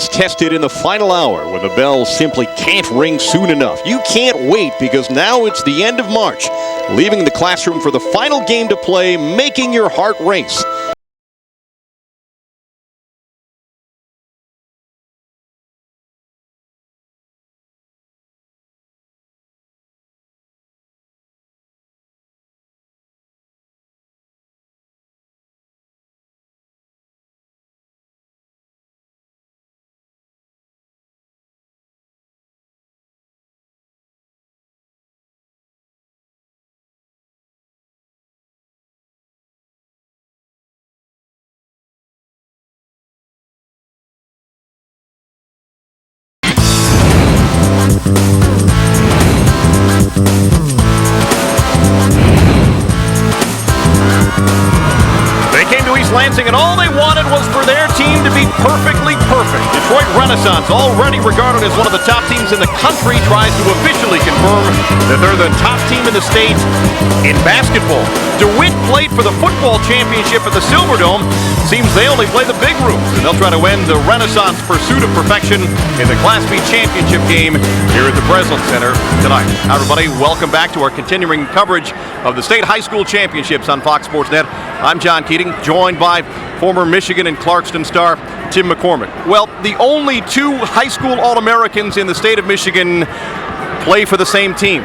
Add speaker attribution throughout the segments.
Speaker 1: is tested in the final hour when the bell simply can't ring soon enough. You can't wait because now it's the end of March, leaving the classroom for the final game to play, making your heart race. Lansing, and all they wanted was for their team to be perfectly perfect. Detroit Renaissance, already regarded as one of the top teams in the country, tries to officially confirm that they're the top team in the state in basketball. DeWitt played for the football championship at the Silverdome. Seems they only play the big rooms, and they'll try to end the Renaissance pursuit of perfection in the Class B championship game here at the Breslin Center tonight. Hi, everybody. Welcome back to our continuing coverage of the state high school championships on Fox Sports Net. I'm John Keating, joined by former Michigan and Clarkston star Tim McCormick. Well, the only two high school All-Americans in the state of Michigan play for the same team.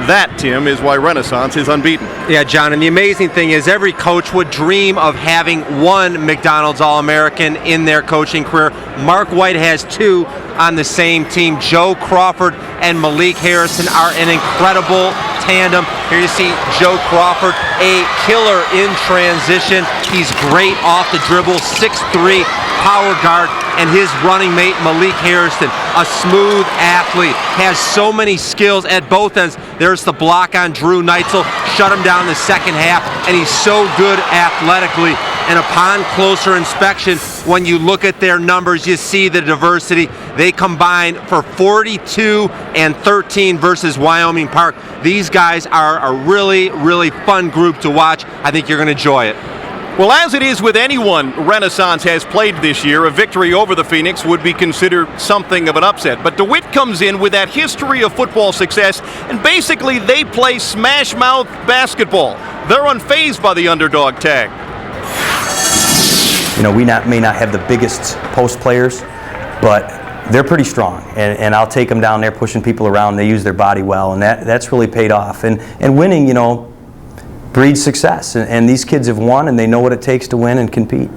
Speaker 1: That, Tim, is why Renaissance is unbeaten.
Speaker 2: Yeah, John, and the amazing thing is every coach would dream of having one McDonald's All-American in their coaching career. Mark White has two on the same team. Joe Crawford and Malik Harrison are an incredible tandem. Here you see Joe Crawford, a killer in transition. He's great off the dribble, 6'3", power guard, and his running mate Malik Harrison, a smooth athlete, has so many skills at both ends. There's the block on Drew Neitzel, shut him down in the second half, and he's so good athletically. And upon closer inspection, when you look at their numbers, you see the diversity. They combine for 42 and 13 versus Wyoming Park. These guys are a really, really fun group to watch. I think you're going to enjoy it.
Speaker 1: Well, as it is with anyone Renaissance has played this year, a victory over the Phoenix would be considered something of an upset. But DeWitt comes in with that history of football success, and basically they play smash-mouth basketball. They're unfazed by the underdog tag.
Speaker 3: You know, we may not have the biggest post players, but they're pretty strong, and I'll take them down there pushing people around. They use their body well, and that's really paid off. And winning, you know, breeds success, and these kids have won, and they know what it takes to win and compete.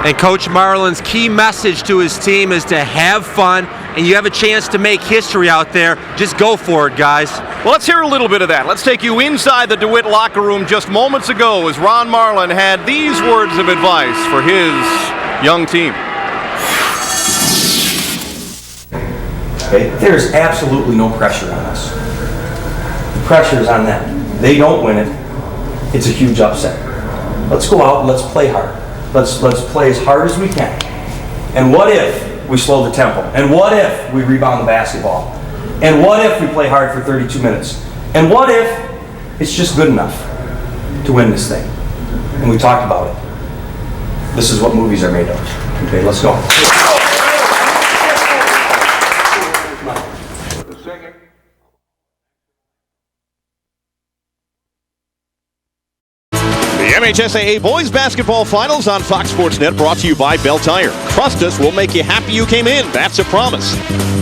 Speaker 2: And Coach Marlin's key message to his team is to have fun, and you have a chance to make history out there. Just go for it, guys.
Speaker 1: Well, let's hear a little bit of that. Let's take you inside the DeWitt locker room just moments ago as Ron Marlin had these words of advice for his young team.
Speaker 3: Okay, there's absolutely no pressure on us. The pressure is on them. They don't win it, it's a huge upset. Let's go out and let's play hard. Let's play as hard as we can. And what if we slow the tempo? And what if we rebound the basketball? And what if we play hard for 32 minutes? And what if it's just good enough to win this thing? And we talked about it. This is what movies are made of. Okay, let's go.
Speaker 1: MHSAA Boys Basketball Finals on Fox Sports Net, brought to you by Bell Tire. Trust us, we'll make you happy you came in. That's a promise.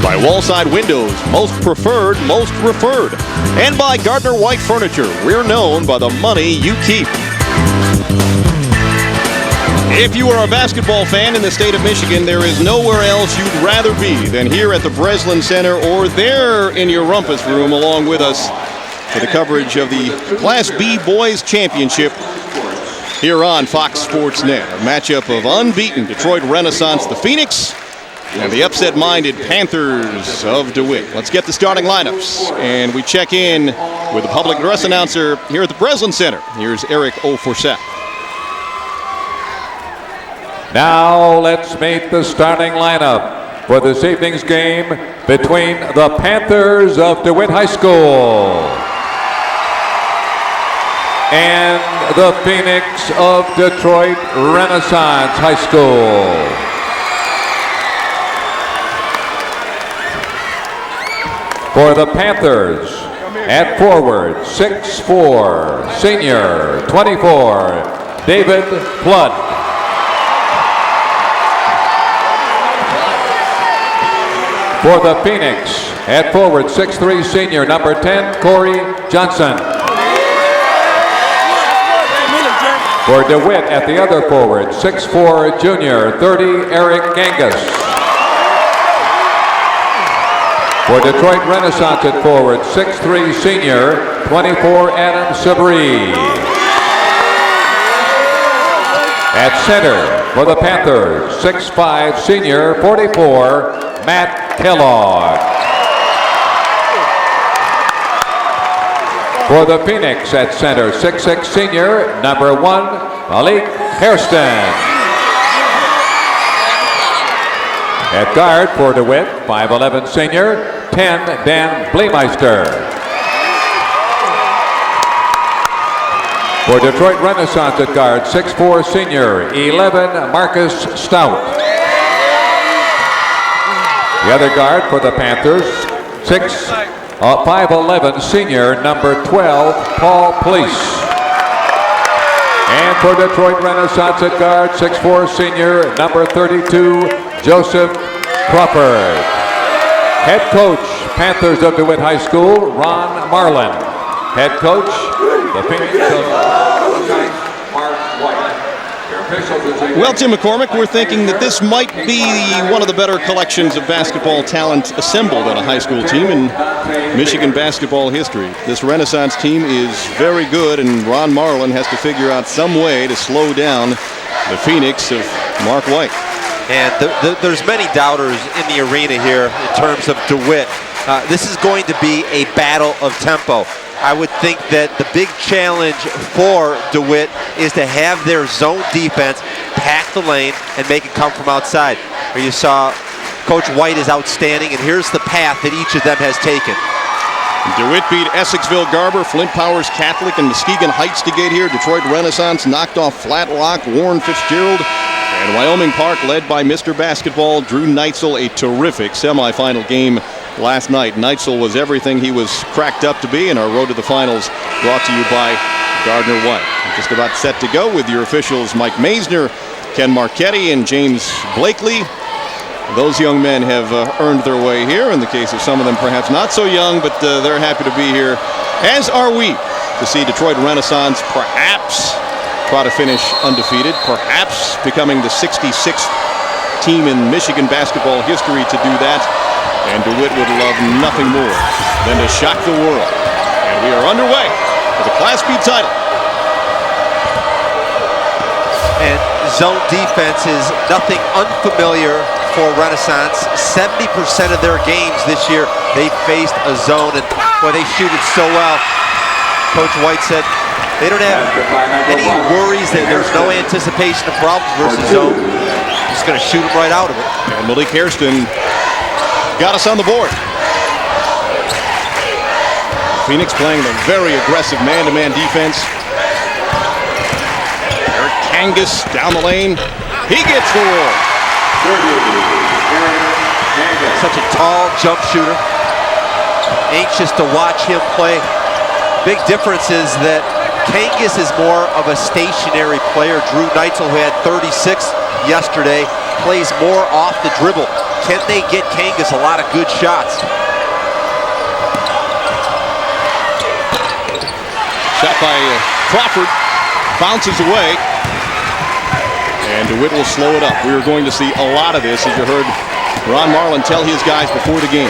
Speaker 1: By Wallside Windows, most preferred, most referred. And by Gardner White Furniture. We're known by the money you keep. If you are a basketball fan in the state of Michigan, there is nowhere else you'd rather be than here at the Breslin Center or there in your rumpus room along with us for the coverage of the Class B Boys Championship here on Fox Sports Net. A matchup of unbeaten Detroit Renaissance, the Phoenix, and the upset-minded Panthers of DeWitt. Let's get the starting lineups, and we check in with the public address announcer here at the Breslin Center. Here's Eric O'Forsett.
Speaker 4: Now let's meet the starting lineup for this evening's game between the Panthers of DeWitt High School and the Phoenix of Detroit Renaissance High School. For the Panthers, at forward, 6'4", senior, 24, David Flood. For the Phoenix, at forward, 6'3", senior, number 10, Corey Johnson. For DeWitt at the other forward, 6'4", junior, 30, Eric Gangus. For Detroit Renaissance at forward, 6'3", senior, 24, Adam Sabri. At center, for the Panthers, 6'5", senior, 44, Matt Kellogg. For the Phoenix at center, 6'6", senior, number 1, Malik Hairston. At guard for DeWitt, 5'11", senior, 10, Dan Bleemeister. For Detroit Renaissance at guard, 6'4", senior, 11, Marcus Stout. The other guard for the Panthers, 5'11", senior, number 12, Paul Police. And for Detroit Renaissance at guard, 6'4", senior, number 32, Joseph Crawford. Head coach, Panthers of DeWitt High School, Ron Marlin. Head coach, the Phoenix of Mark White.
Speaker 1: Well, Tim McCormick, we're thinking that this might be one of the better collections of basketball talent assembled on a high school team in Michigan basketball history. This Renaissance team is very good, and Ron Marlin has to figure out some way to slow down the Phoenix of Mark White.
Speaker 2: And there's many doubters in the arena here in terms of DeWitt. This is going to be a battle of tempo. I would think that the big challenge for DeWitt is to have their zone defense pack the lane and make it come from outside. Where you saw Coach White is outstanding, and here's the path that each of them has taken.
Speaker 1: DeWitt beat Essexville Garber, Flint Powers Catholic, and Muskegon Heights to get here. Detroit Renaissance knocked off Flat Rock, Warren Fitzgerald, and Wyoming Park, led by Mr. Basketball, Drew Neitzel, a terrific semifinal game last night. Neitzel was everything he was cracked up to be, and our road to the finals brought to you by Gardner White. Just about set to go with your officials Mike Maisner, Ken Marchetti, and James Blakely. Those young men have earned their way here. In the case of some of them, perhaps not so young, but they're happy to be here, as are we, to see Detroit Renaissance perhaps try to finish undefeated, perhaps becoming the 66th team in Michigan basketball history to do that. And DeWitt would love nothing more than to shock the world. And we are underway for the Class B title.
Speaker 2: And zone defense is nothing unfamiliar for Renaissance. 70% of their games this year, they faced a zone, and boy, they shoot it so well. Coach White said they don't have any worries, that there's no anticipation of problems versus zone. Just going to shoot them right out of it.
Speaker 1: And Malik Hairston got us on the board. Phoenix playing the very aggressive man-to-man defense. Eric Kangas down the lane. He gets the roll.
Speaker 2: Such a tall jump shooter. Anxious to watch him play. Big difference is that Kangas is more of a stationary player. Drew Neitzel, who had 36 yesterday, plays more off the dribble. Can they get Kangas a lot of good shots?
Speaker 1: Shot by Crawford, bounces away, and DeWitt will slow it up. We are going to see a lot of this, as you heard Ron Marlin tell his guys before the game.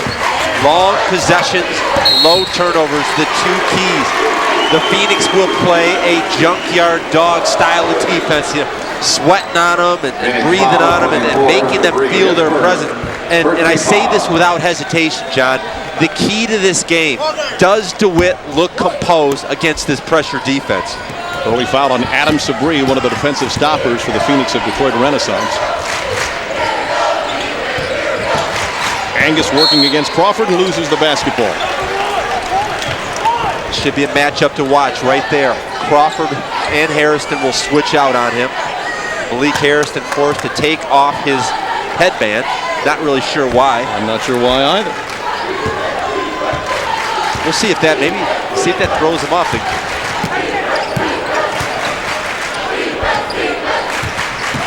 Speaker 2: Long possessions, low turnovers, the two keys. The Phoenix will play a junkyard dog style of defense, sweating on them and breathing on them and making them feel their presence. And I say this without hesitation, John. The key to this game, does DeWitt look composed against this pressure defense?
Speaker 1: Early foul on Adam Sabri, one of the defensive stoppers for the Phoenix of Detroit Renaissance. Angus working against Crawford and loses the basketball.
Speaker 2: Should be a matchup to watch right there. Crawford and Hairston will switch out on him. Malik Hairston forced to take off his headband. Not really sure why.
Speaker 1: I'm not sure why either.
Speaker 2: we'll see if that throws them off.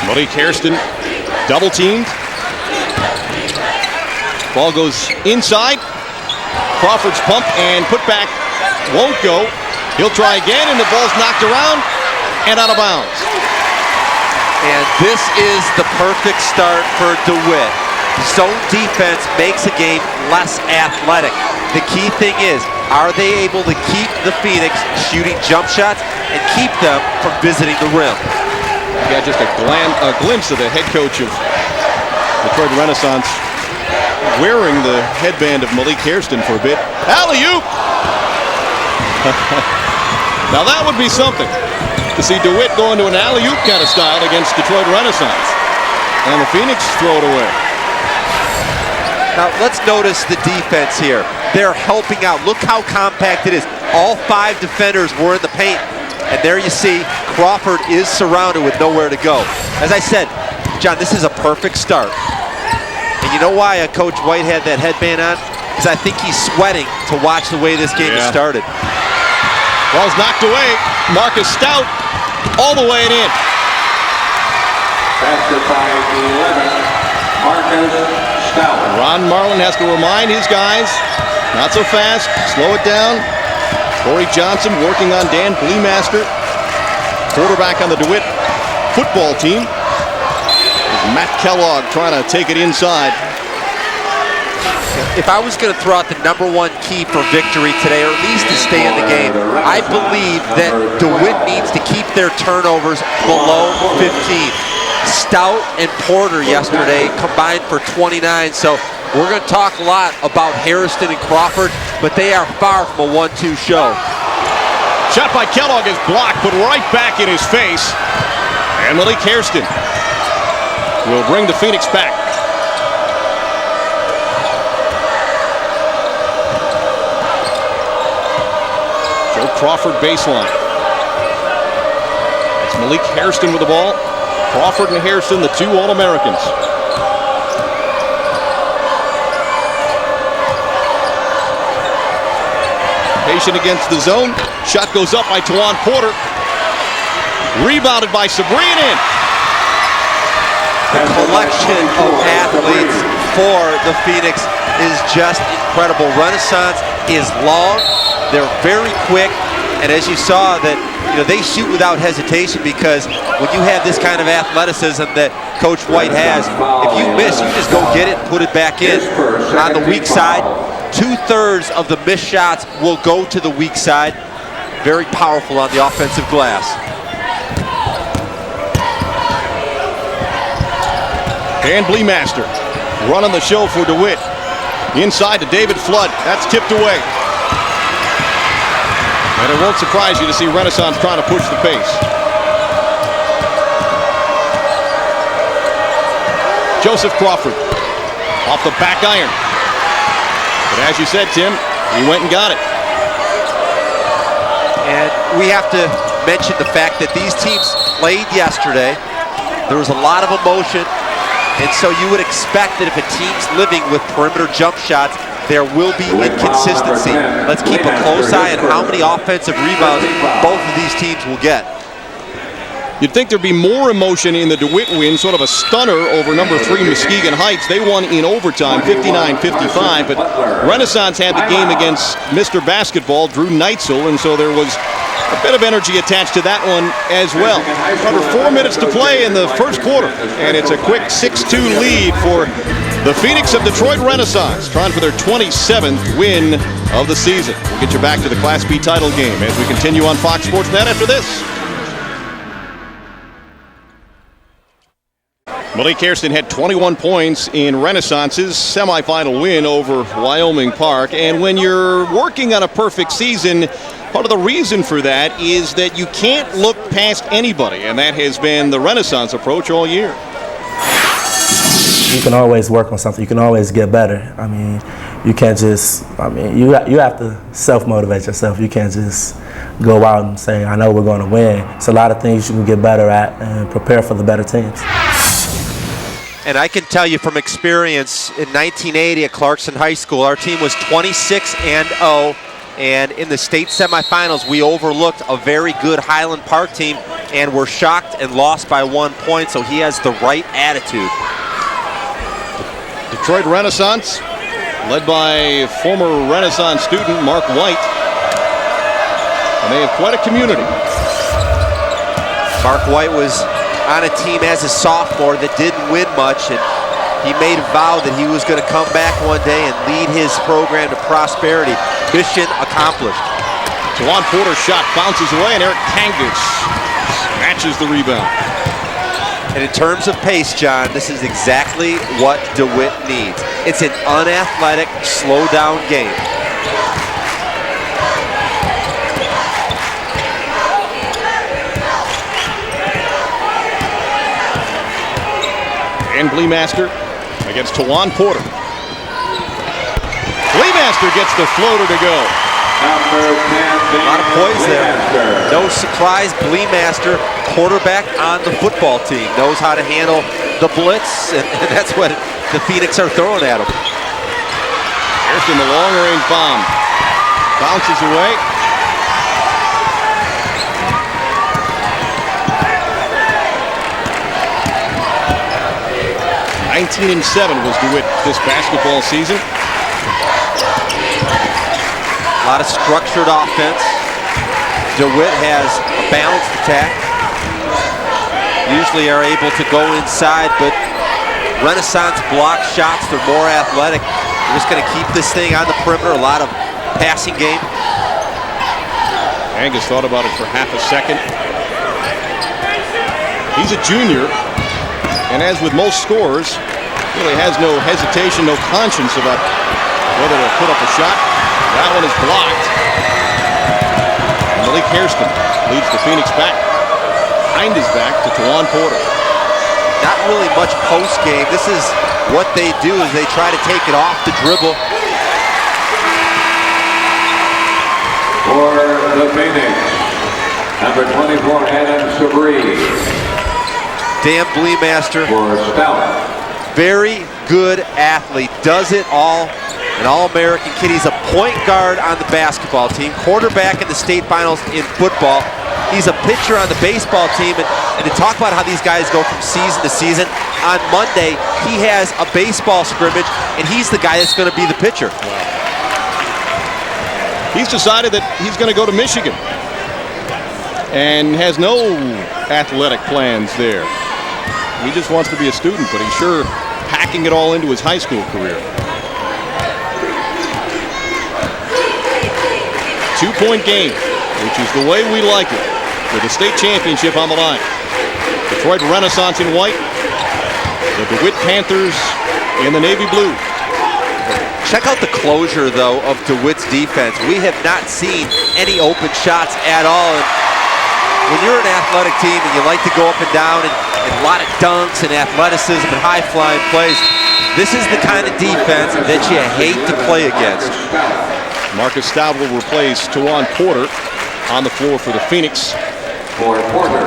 Speaker 1: Malik Hairston double teamed. Ball goes inside. Crawford's pump and put back won't go. He'll try again, and the ball's knocked around and out of bounds.
Speaker 2: And this is the perfect start for DeWitt. Zone defense makes a game less athletic. The key thing is, are they able to keep the Phoenix shooting jump shots and keep them from visiting the rim?
Speaker 1: You got just a glimpse of the head coach of Detroit Renaissance wearing the headband of Malik Hairston for a bit. Alley-oop! Now that would be something, to see DeWitt go into an alley-oop kind of style against Detroit Renaissance. And the Phoenix throw it away.
Speaker 2: Now let's notice the defense here. They're helping out. Look how compact it is. All 5 defenders were in the paint. And there you see Crawford is surrounded with nowhere to go. As I said, John, this is a perfect start. And you know why Coach White had that headband on? Because I think he's sweating to watch the way this game has started.
Speaker 1: Ball's knocked away. Marcus Stout all the way in.
Speaker 4: Basket by 11, Marcus Stout.
Speaker 1: Ron Marlin has to remind his guys, not so fast, slow it down. Corey Johnson working on Dan Bleemaster, quarterback on the DeWitt football team. Matt Kellogg trying to take it inside.
Speaker 2: If I was going to throw out the #1 key for victory today, or at least to stay in the game, I believe that DeWitt needs to keep their turnovers below 15. Stout and Porter yesterday combined for 29, so we're going to talk a lot about Hairston and Crawford, but they are far from a 1-2 show.
Speaker 1: Shot by Kellogg is blocked, put right back in his face. And Malik Hairston will bring the Phoenix back. Joe Crawford baseline. It's Malik Hairston with the ball. Crawford and Hairston, the 2 All-Americans. Patient against the zone. Shot goes up by Tawan Porter. Rebounded by Sabrina in.
Speaker 2: The collection of athletes for the Phoenix is just incredible. Renaissance is long, they're very quick, and as you saw that, they shoot without hesitation, because when you have this kind of athleticism that Coach White has, if you miss, you just go get it and put it back in. On the weak side, 2/3 of the missed shots will go to the weak side. Very powerful on the offensive glass.
Speaker 1: Dan Bleemaster running the show for DeWitt. Inside to David Flood. That's tipped away. And it won't surprise you to see Renaissance trying to push the pace. Joseph Crawford off the back iron. But as you said, Tim, he went and got it.
Speaker 2: And we have to mention the fact that these teams played yesterday. There was a lot of emotion. And so you would expect that if a team's living with perimeter jump shots, there will be inconsistency. Let's keep a close eye on how many offensive rebounds both of these teams will get.
Speaker 1: You'd think there'd be more emotion in the DeWitt win, sort of a stunner over number 3 Muskegon Heights. They won in overtime, 59-55, but Renaissance had the game against Mr. Basketball, Drew Neitzel, and so there was a bit of energy attached to that one as well. Under 4 minutes to play in the first quarter, and it's a quick 6-2 lead for the Phoenix of Detroit Renaissance, trying for their 27th win of the season. We'll get you back to the Class B title game as we continue on Fox Sports Net after this. Malik Hairston had 21 points in Renaissance's semifinal win over Wyoming Park. And when you're working on a perfect season, part of the reason for that is that you can't look past anybody. And that has been the Renaissance approach all year.
Speaker 5: You can always work on something. You can always get better. I mean, you can't just, you have to self-motivate yourself. You can't just go out and say, I know we're going to win. It's a lot of things you can get better at and prepare for the better teams.
Speaker 2: And I can tell you from experience, in 1980 at Clarkson High School, our team was 26-0 And in the state semifinals, we overlooked a very good Highland Park team and were shocked and lost by 1 point, so he has the right attitude.
Speaker 1: Detroit Renaissance, led by former Renaissance student Mark White. And they have quite a community.
Speaker 2: Mark White was on a team as a sophomore that didn't win much, and he made a vow that he was going to come back one day and lead his program to prosperity. Mission accomplished.
Speaker 1: Tawan Porter's shot bounces away, and Eric Kangas matches the rebound.
Speaker 2: And in terms of pace, John, this is exactly what DeWitt needs. It's an unathletic, slow-down game.
Speaker 1: And Bleemaster against Tawan Porter. Bleemaster gets the floater to go.
Speaker 2: A lot of poise there. No surprise, Bleemaster, quarterback on the football team, knows how to handle the blitz, and that's what the Phoenix are throwing at him.
Speaker 1: Harrison, the long-range bomb, bounces away. (19-7) was DeWitt this basketball season.
Speaker 2: A lot of structured offense. DeWitt has a balanced attack. Usually are able to go inside, but Renaissance block shots. They're more athletic. They're just going to keep this thing on the perimeter. A lot of passing game.
Speaker 1: Angus thought about it for half a second. He's a junior, and as with most scorers, really has no hesitation, no conscience about whether to put up a shot. That one is blocked. And Malik Hairston leads the Phoenix back. Behind his back to Tawan Porter.
Speaker 2: Not really much post game. This is what they do, is they try to take it off the dribble.
Speaker 4: For the Phoenix, number 24, Adam Sabri.
Speaker 2: Dan Bleemaster,
Speaker 4: For Stout.
Speaker 2: very good athlete, does it all. An All-American kid. He's a point guard on the basketball team, quarterback in the state finals in football. He's a pitcher on the baseball team, and to talk about how these guys go from season to season, on Monday he has a baseball scrimmage, and he's the guy that's going to be the pitcher.
Speaker 1: He's decided that he's going to go to Michigan and has no athletic plans there. He just wants to be a student, but he's sure packing it all into his high school career. 2-point game, which is the way we like it, with the state championship on the line. Detroit Renaissance in white, the DeWitt Panthers in the navy blue.
Speaker 2: Check out the closure, though, of DeWitt's defense. We have not seen any open shots at all. And when you're an athletic team and you like to go up and down and a lot of dunks and athleticism and high-flying plays, this is the kind of defense that you hate to play against.
Speaker 1: Marcus Stout will replace Tawan Porter on the floor for the Phoenix.
Speaker 4: For Porter.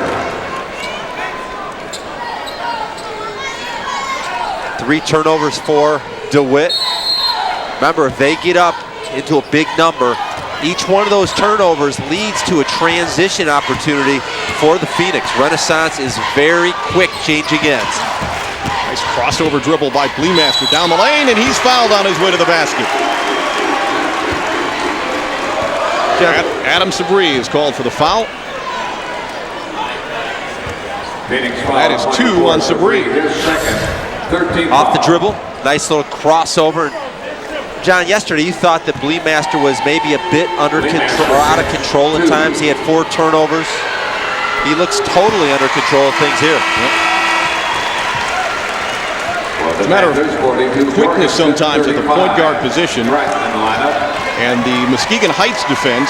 Speaker 2: 3 turnovers for DeWitt. Remember, if they get up into a big number, each one of those turnovers leads to a transition opportunity for the Phoenix. Renaissance is very quick changing ends.
Speaker 1: Nice crossover dribble by Bleemaster down the lane, and he's fouled on his way to the basket. Adam Sabri is called for the foul. That is 2 on Sabri.
Speaker 2: Off the dribble, nice little crossover. John, yesterday you thought that Bleemaster was maybe a bit under control, or out of control at times. He had 4 turnovers. He looks totally under control of things here.
Speaker 1: It's a matter of quickness sometimes at the point guard position. And the Muskegon Heights defense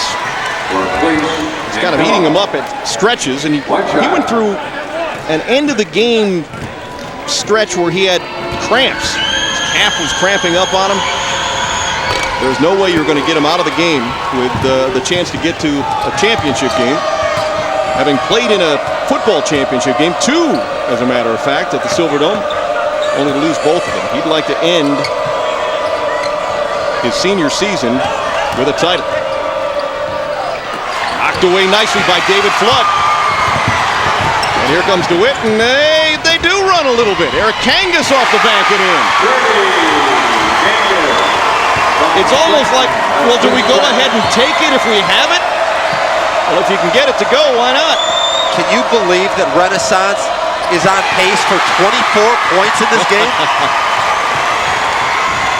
Speaker 1: is kind of eating him up at stretches. And he went through an end-of-the-game stretch where he had cramps. His calf was cramping up on him. There's no way you're going to get him out of the game with the chance to get to a championship game. Having played in a football championship game, 2, as a matter of fact, at the Silverdome, only to lose both of them. He'd like to end his senior season with a title. Moved away nicely by David Flood. And here comes DeWitt, and they do run a little bit. Eric Kangas off the back and in. It's almost like, well, do we go ahead and take it if we have it? Well, if you can get it to go, why not?
Speaker 2: Can you believe that Renaissance is on pace for 24 points in this game?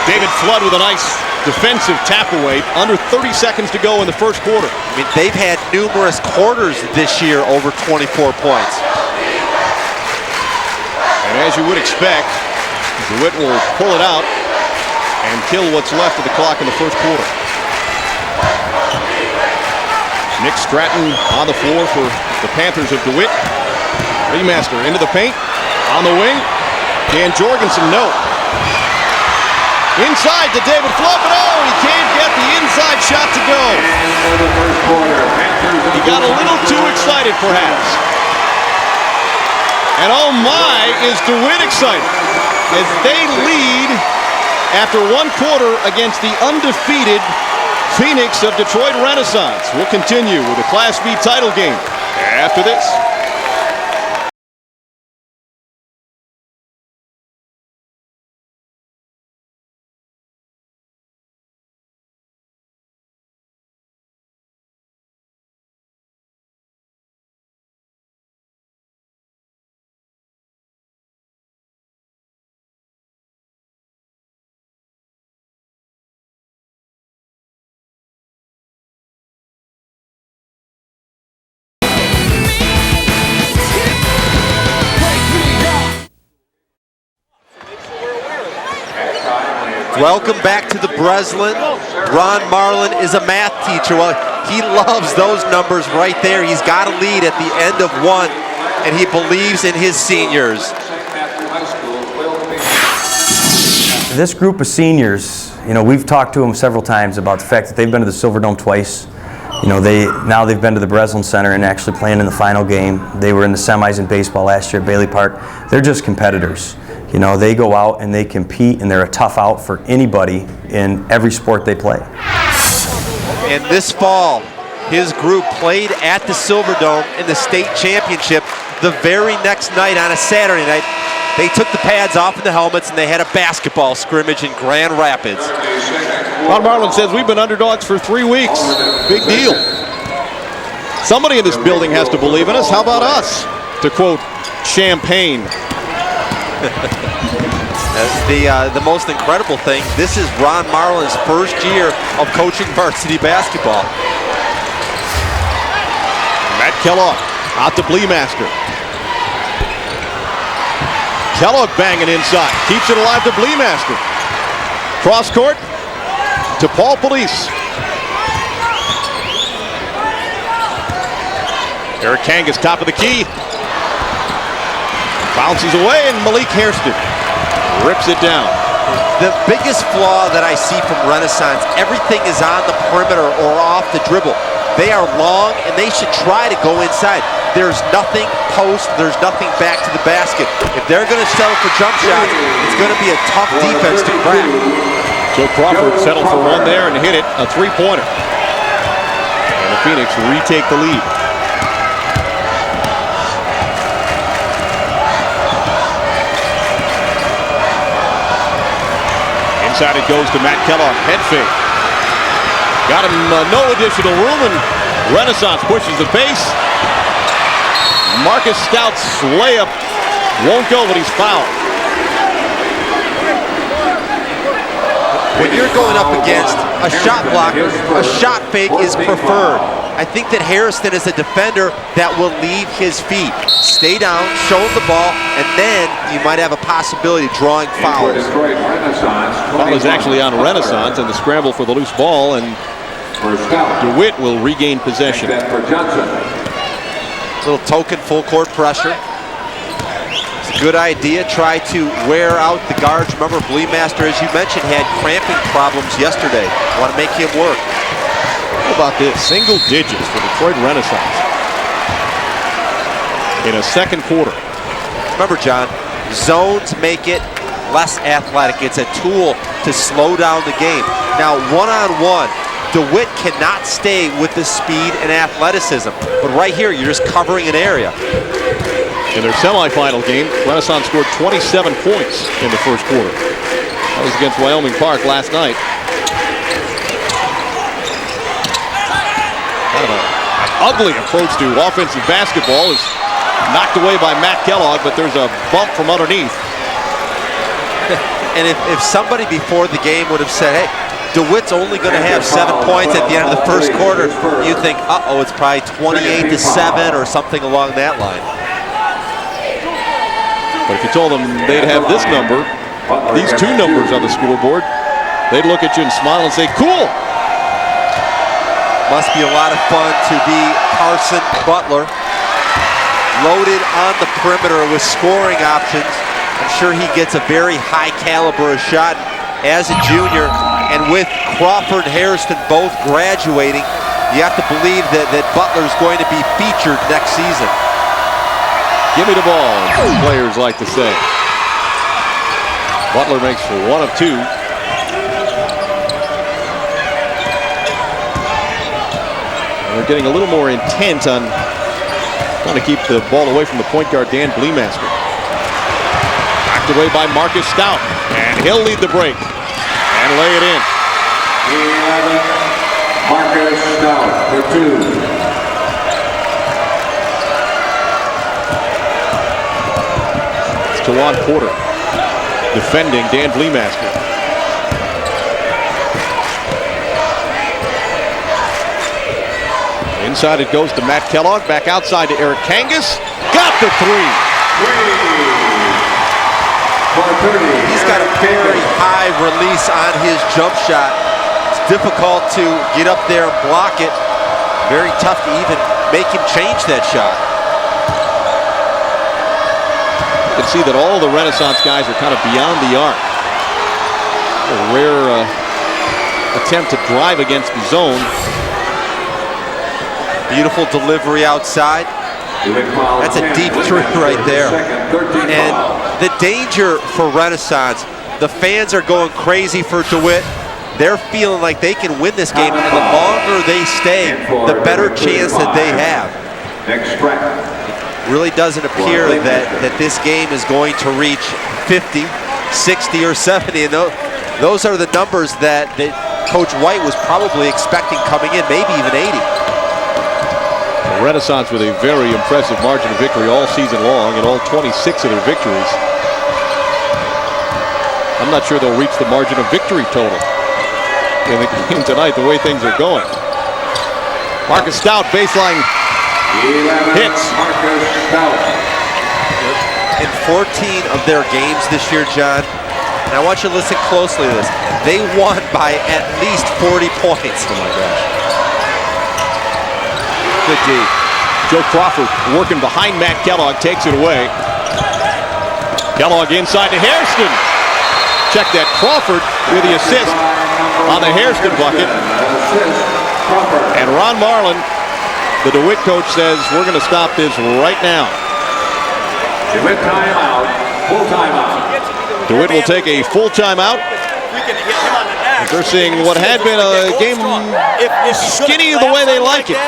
Speaker 1: David Flood with a nice defensive tap away. Under 30 seconds to go in the first quarter.
Speaker 2: I mean, they've had numerous quarters this year over 24 points.
Speaker 1: And as you would expect, DeWitt will pull it out and kill what's left of the clock in the first quarter. Nick Stratton on the floor for the Panthers of DeWitt. Remaster into the paint. On the wing. Dan Jorgensen, no. Inside to David Flood, but he can't get the inside shot to go. He got a little too excited, perhaps. And oh my, is DeWitt excited as they lead after one quarter against the undefeated Phoenix of Detroit Renaissance. We'll continue with the Class B title game after this.
Speaker 2: Welcome back to the Breslin. Ron Marlin is a math teacher. Well, he loves those numbers right there. He's got a lead at the end of one, and he believes in his seniors.
Speaker 3: This group of seniors, you know, we've talked to them several times about the fact that they've been to the Silverdome twice. You know, now they've been to the Breslin Center and actually playing in the final game. They were in the semis in baseball last year at Bailey Park. They're just competitors. You know, they go out and they compete, and they're a tough out for anybody in every sport they play.
Speaker 2: And this fall, his group played at the Silverdome in the state championship the very next night on a Saturday night. They took the pads off and the helmets, and they had a basketball scrimmage in Grand Rapids.
Speaker 1: Ron Marlin says we've been underdogs for 3 weeks. Big deal. Somebody in this building has to believe in us. How about us? To quote Champagne.
Speaker 2: The most incredible thing, this is Ron Marlin's first year of coaching varsity basketball.
Speaker 1: Matt Kellogg out to Bleemaster. Kellogg banging inside, keeps it alive to Bleemaster. Cross court to Paul Police. Eric Kangas top of the key. Bounces away, and Malik Hairston rips it down.
Speaker 2: The biggest flaw that I see from Renaissance, everything is on the perimeter or off the dribble. They are long, and they should try to go inside. There's nothing post, there's nothing back to the basket. If they're going to settle for jump shots, it's going to be a tough defense to crack.
Speaker 1: Joe Crawford settled for one there and hit it, a three-pointer. And the Phoenix retake the lead. Inside it goes to Matt Kellogg, head fake. Got him no additional room, and Renaissance pushes the pace. Marcus Stout's layup won't go, but he's fouled.
Speaker 2: When you're going up against a shot block, a shot fake is preferred. I think that Harrison is a defender that will leave his feet. Stay down, show him the ball, and then you might have a possibility of drawing fouls.
Speaker 1: Foul is actually on Renaissance, and the scramble for the loose ball, and DeWitt will regain possession.
Speaker 2: Little token full court pressure. It's a good idea. Try to wear out the guards. Remember, Bleemaster, as you mentioned, had cramping problems yesterday. Want to make him work.
Speaker 1: How about this? Single digits for Detroit Renaissance in a second quarter.
Speaker 2: Remember, John, zones make it less athletic. It's a tool to slow down the game. Now, one-on-one, DeWitt cannot stay with the speed and athleticism. But right here, you're just covering an area.
Speaker 1: In their semifinal game, Renaissance scored 27 points in the first quarter. That was against Wyoming Park last night. Kind of an ugly approach to offensive basketball is knocked away by Matt Kellogg, but there's a bump from underneath.
Speaker 2: And if somebody before the game would have said, hey, DeWitt's only going to have 7 points at the end of the first quarter, you think, uh-oh, it's probably 28-7 or something along that line.
Speaker 1: But if you told them they'd have this number, these two numbers on the scoreboard, they'd look at you and smile and say, cool.
Speaker 2: Must be a lot of fun to be Carson Butler, loaded on the perimeter with scoring options. I'm sure he gets a very high caliber of shot as a junior, and with Crawford and Hairston both graduating, you have to believe that Butler's going to be featured next season.
Speaker 1: Give me the ball, as players like to say. Butler makes for 1 of 2. And they're getting a little more intent on trying to keep the ball away from the point guard, Dan Bleemaster. Knocked away by Marcus Stout, and he'll lead the break and lay it in.
Speaker 4: Marcus Stout for 2.
Speaker 1: Tawan Porter defending Dan Bleemaster. Inside it goes to Matt Kellogg. Back outside to Eric Kangas. Got the 3.
Speaker 2: He's got a very high release on his jump shot. It's difficult to get up there and block it. Very tough to even make him change that shot.
Speaker 1: You can see that all the Renaissance guys are kind of beyond the arc. A rare attempt to drive against the zone.
Speaker 2: Beautiful delivery outside. That's a deep 3 right there. And the danger for Renaissance, the fans are going crazy for DeWitt. They're feeling like they can win this game, and the longer they stay, the better chance that they have. Really doesn't appear that this game is going to reach 50, 60, or 70. And those are the numbers that Coach White was probably expecting coming in, maybe even 80.
Speaker 1: Renaissance with a very impressive margin of victory all season long in all 26 of their victories. I'm not sure they'll reach the margin of victory total in the game tonight, the way things are going. Marcus Stout, baseline hits.
Speaker 2: In 14 of their games this year, John, and I want you to listen closely to this, they won by at least 40 points.
Speaker 1: Oh my gosh.
Speaker 2: Good D.
Speaker 1: Joe Crawford working behind Matt Kellogg, takes it away. Kellogg inside to Hairston. Check that, Crawford with the assist on the Hairston bucket. And Ron Marlin, the DeWitt coach, says we're going to stop this right now.
Speaker 4: DeWitt timeout, full timeout.
Speaker 1: DeWitt will take a full timeout. They're seeing what had been a game skinny the way they like it.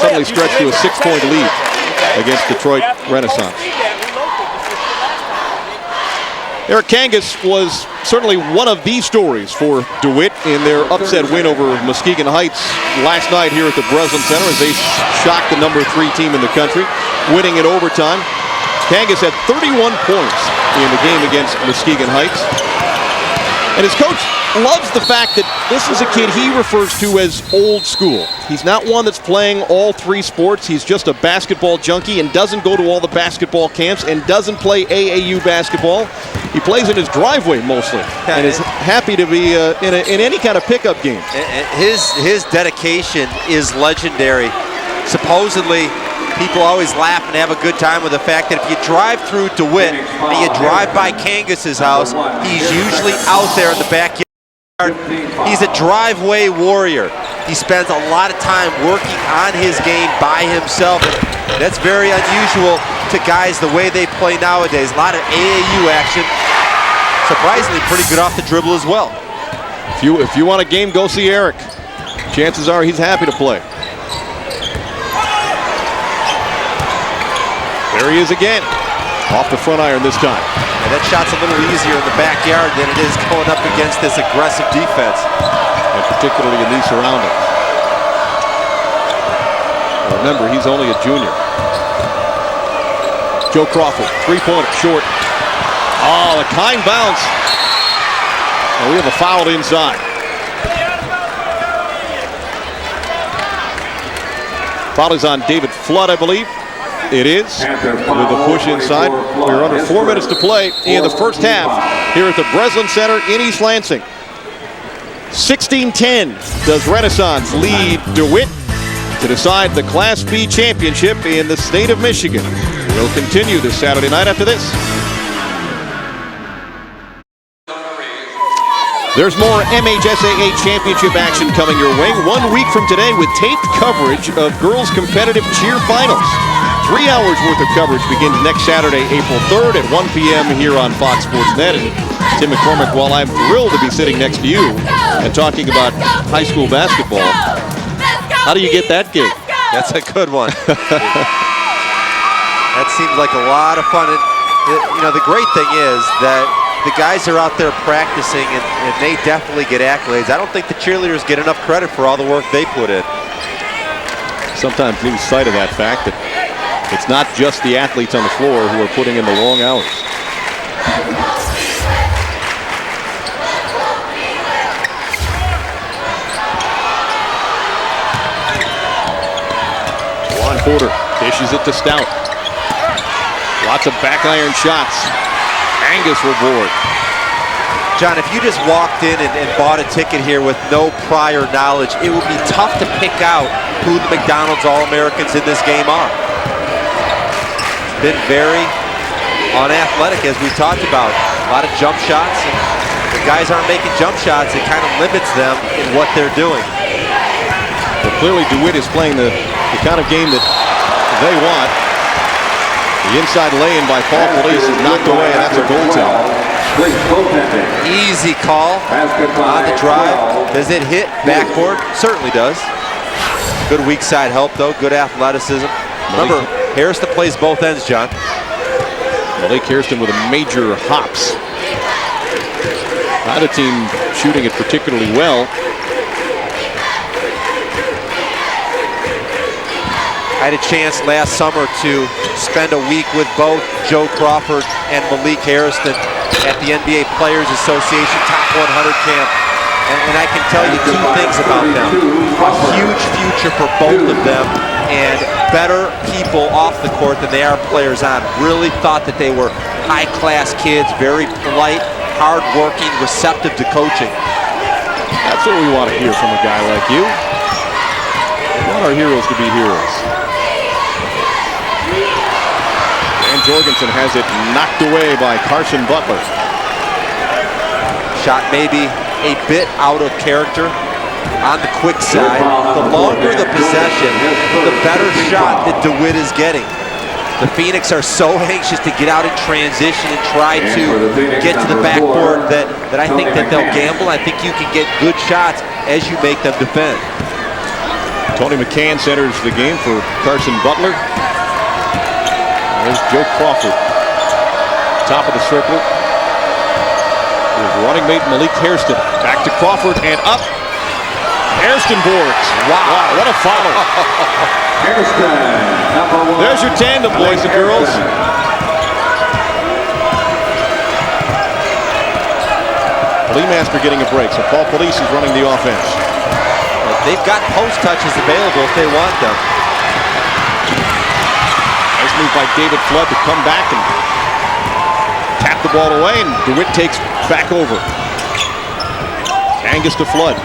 Speaker 1: Suddenly stretched to a 6-point lead against Detroit Renaissance. Eric Kangas was certainly one of the stories for DeWitt in their upset win over Muskegon Heights last night here at the Breslin Center as they shocked the #3 team in the country, winning in overtime. Kangas had 31 points in the game against Muskegon Heights. And his coach loves the fact that this is a kid he refers to as old school. He's not one that's playing all 3 sports. He's just a basketball junkie and doesn't go to all the basketball camps and doesn't play AAU basketball. He plays in his driveway mostly and is happy to be in any kind of pickup game.
Speaker 2: His dedication is legendary. Supposedly, people always laugh and have a good time with the fact that if you drive through DeWitt and you drive by Kangas's house, he's usually out there in the backyard. He's a driveway warrior. He spends a lot of time working on his game by himself. That's very unusual to guys the way they play nowadays. A lot of AAU action. Surprisingly pretty good off the dribble as well.
Speaker 1: If you want a game, go see Eric. chances are he's happy to play. There he is again. Off the front iron this time.
Speaker 2: And that shot's a little easier in the backyard than it is going up against this aggressive defense.
Speaker 1: And particularly in these surroundings. Remember, he's only a junior. Joe Crawford, three-pointer, short. Oh, a kind bounce. And we have a foul inside. Foul is on David Flood, I believe. It is, with the push inside. We're under 4 minutes to play in the first half here at the Breslin Center in East Lansing. 16-10 does Renaissance lead DeWitt to decide the Class B championship in the state of Michigan. We'll continue this Saturday night after this. There's more MHSAA championship action coming your way 1 week from today with taped coverage of girls' competitive cheer finals. 3 hours worth of coverage begins next Saturday, April 3rd at 1 p.m. here on Fox Sports Net. And Tim McCormick, while I'm thrilled to be sitting next to you and talking about high school basketball, how do you get that gig?
Speaker 2: That's a good one. That seems like a lot of fun. You know, the great thing is that the guys are out there practicing, and they definitely get accolades. I don't think the cheerleaders get enough credit for all the work they put in.
Speaker 1: Sometimes lose sight of that fact that it's not just the athletes on the floor who are putting in the long hours. Juan Porter dishes it to Stout. Lots of back iron shots. Angus will board.
Speaker 2: John, if you just walked in and bought a ticket here with no prior knowledge, it would be tough to pick out who the McDonald's All-Americans in this game are. Been very unathletic, as we talked about. A lot of jump shots. And the guys aren't making jump shots. It kind of limits them in what they're doing.
Speaker 1: But clearly DeWitt is playing the kind of game that they want. The inside lay-in by Paul Police is knocked away, and that's a goaltender.
Speaker 2: Easy call on the drive. Does it hit backboard? Certainly does. Good weak side help, though. Good athleticism. Remember, Harrison plays both ends, John.
Speaker 1: Malik Hairston with a major hops. Not a team shooting it particularly well.
Speaker 2: I had a chance last summer to spend a week with both Joe Crawford and Malik Hairston at the NBA Players Association Top 100 camp. And I can tell you two things about them. A huge future for both of them, and better people off the court than they are players on. Really thought that they were high-class kids, very polite, hard-working, receptive to coaching.
Speaker 1: That's what we want to hear from a guy like you. We want our heroes to be heroes. Dan Jorgensen has it knocked away by Carson Butler.
Speaker 2: Shot maybe a bit out of character on the quick side. The longer the possession, the better shot that DeWitt is getting. The Phoenix are so anxious to get out in transition and try to get to the backboard that I think that they'll gamble. I think you can get good shots as you make them defend.
Speaker 1: Tony McCann centers the game for Carson Butler. There's Joe Crawford, top of the circle. His running mate Malik Hairston. Back to Crawford and up. Hairston boards. Wow, what a follow. There's your tandem, boys and girls. Leemaster getting a break, so Paul Police is running the offense.
Speaker 2: They've got post touches available if they want them.
Speaker 1: Nice move by David Flood to come back and tap the ball away, and DeWitt takes back over. Angus to Flood.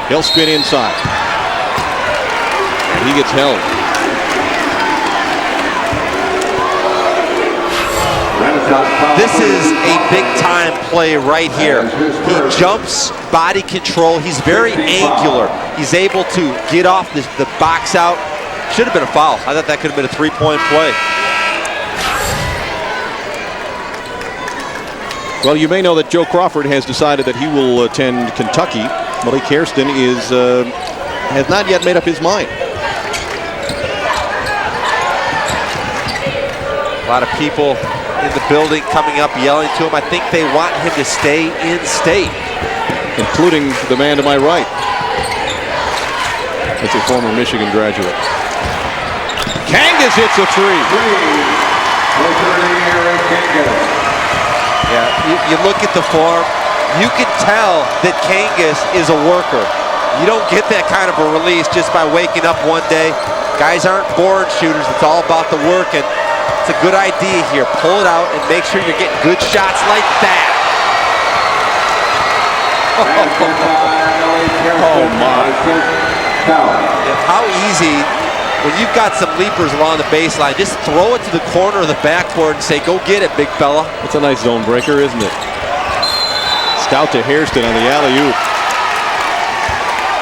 Speaker 1: He'll spin inside. And he gets held.
Speaker 2: This is a big-time play right here. He jumps, body control. He's very angular. He's able to get off the box out. Should have been a foul. I thought that could have been a three-point play.
Speaker 1: Well, you may know that Joe Crawford has decided that he will attend Kentucky. Malik Hairston is has not yet made up his mind.
Speaker 2: A lot of people in the building coming up yelling to him. I think they want him to stay in state.
Speaker 1: Including the man to my right. That's a former Michigan graduate. Kangas hits a three.
Speaker 2: Yeah, you look at the form, you can tell that Kangas is a worker. You don't get that kind of a release just by waking up one day. Guys aren't born shooters. It's all about the work, and it's a good idea here. Pull it out and make sure you're getting good shots like that.
Speaker 1: Oh my.
Speaker 2: How easy, when you've got some leapers along the baseline, just throw it to the corner of the backcourt and say, go get it, big fella.
Speaker 1: That's a nice zone breaker, isn't it? Stout to Hairston on the alley-oop.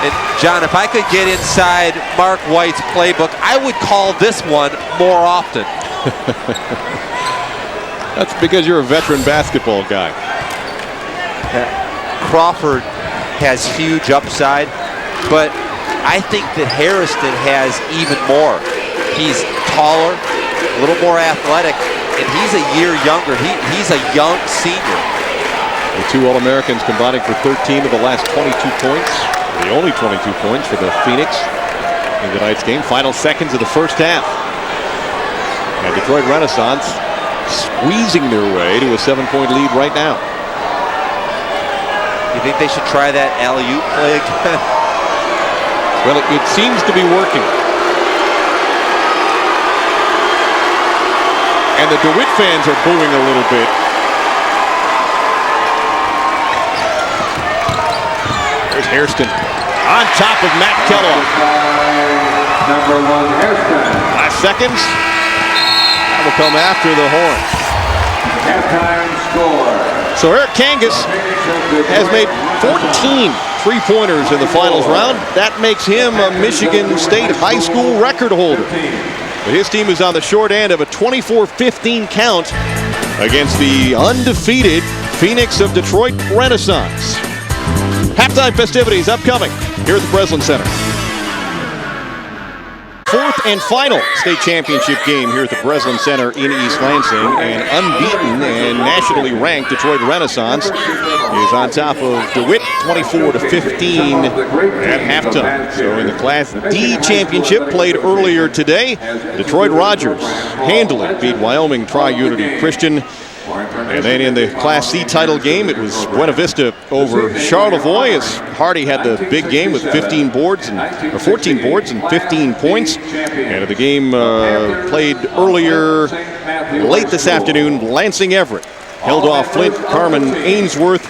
Speaker 2: And John, if I could get inside Mark White's playbook, I would call this one more often.
Speaker 1: That's because you're a veteran basketball guy.
Speaker 2: Crawford has huge upside, but I think that Hairston has even more. He's taller, a little more athletic, and he's a year younger. He's a young senior.
Speaker 1: The two All-Americans combining for 13 of the last 22 points. The only 22 points for the Phoenix in tonight's game. Final seconds of the first half. And Detroit Renaissance squeezing their way to a 7-point lead right now.
Speaker 2: You think they should try that alley-oop play again?
Speaker 1: Well, it seems to be working. And the DeWitt fans are booing a little bit. There's Hairston on top of Matt Kellogg.
Speaker 4: Number 1, Hairston.
Speaker 1: Last seconds. That will come after the horn.
Speaker 4: Halftime score.
Speaker 1: So Eric Kangas has made 14 three-pointers in the finals round. That makes him a Michigan State high school record holder. But his team is on the short end of a 24-15 count against the undefeated Phoenix of Detroit Renaissance. Halftime festivities upcoming here at the Breslin Center. Fourth and final state championship game here at the Breslin Center in East Lansing. And unbeaten and nationally ranked Detroit Renaissance is on top of DeWitt 24-15 at halftime. So in the Class D championship played earlier today, Detroit Rogers handily beat Wyoming Tri-Unity Christian. And then in the Class C title game, it was Buena Vista over Charlevoix as Hardy had the big game with 14 boards and 15 points. And the game played earlier late this afternoon, Lansing Everett held off Flint Carman Ainsworth.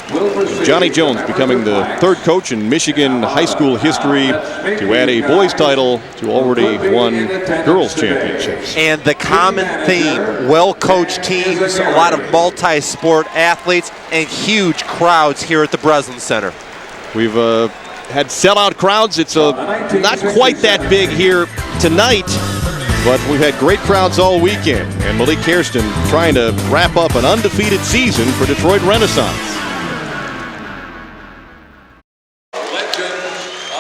Speaker 1: Johnny Jones becoming the third coach in Michigan high school history to add a boys title to already won girls championships.
Speaker 2: And the common theme, well-coached teams, a lot of multi-sport athletes, and huge crowds here at the Breslin Center.
Speaker 1: We've had sellout crowds. It's not quite that big here tonight, but we've had great crowds all weekend. And Malik Hairston trying to wrap up an undefeated season for Detroit Renaissance.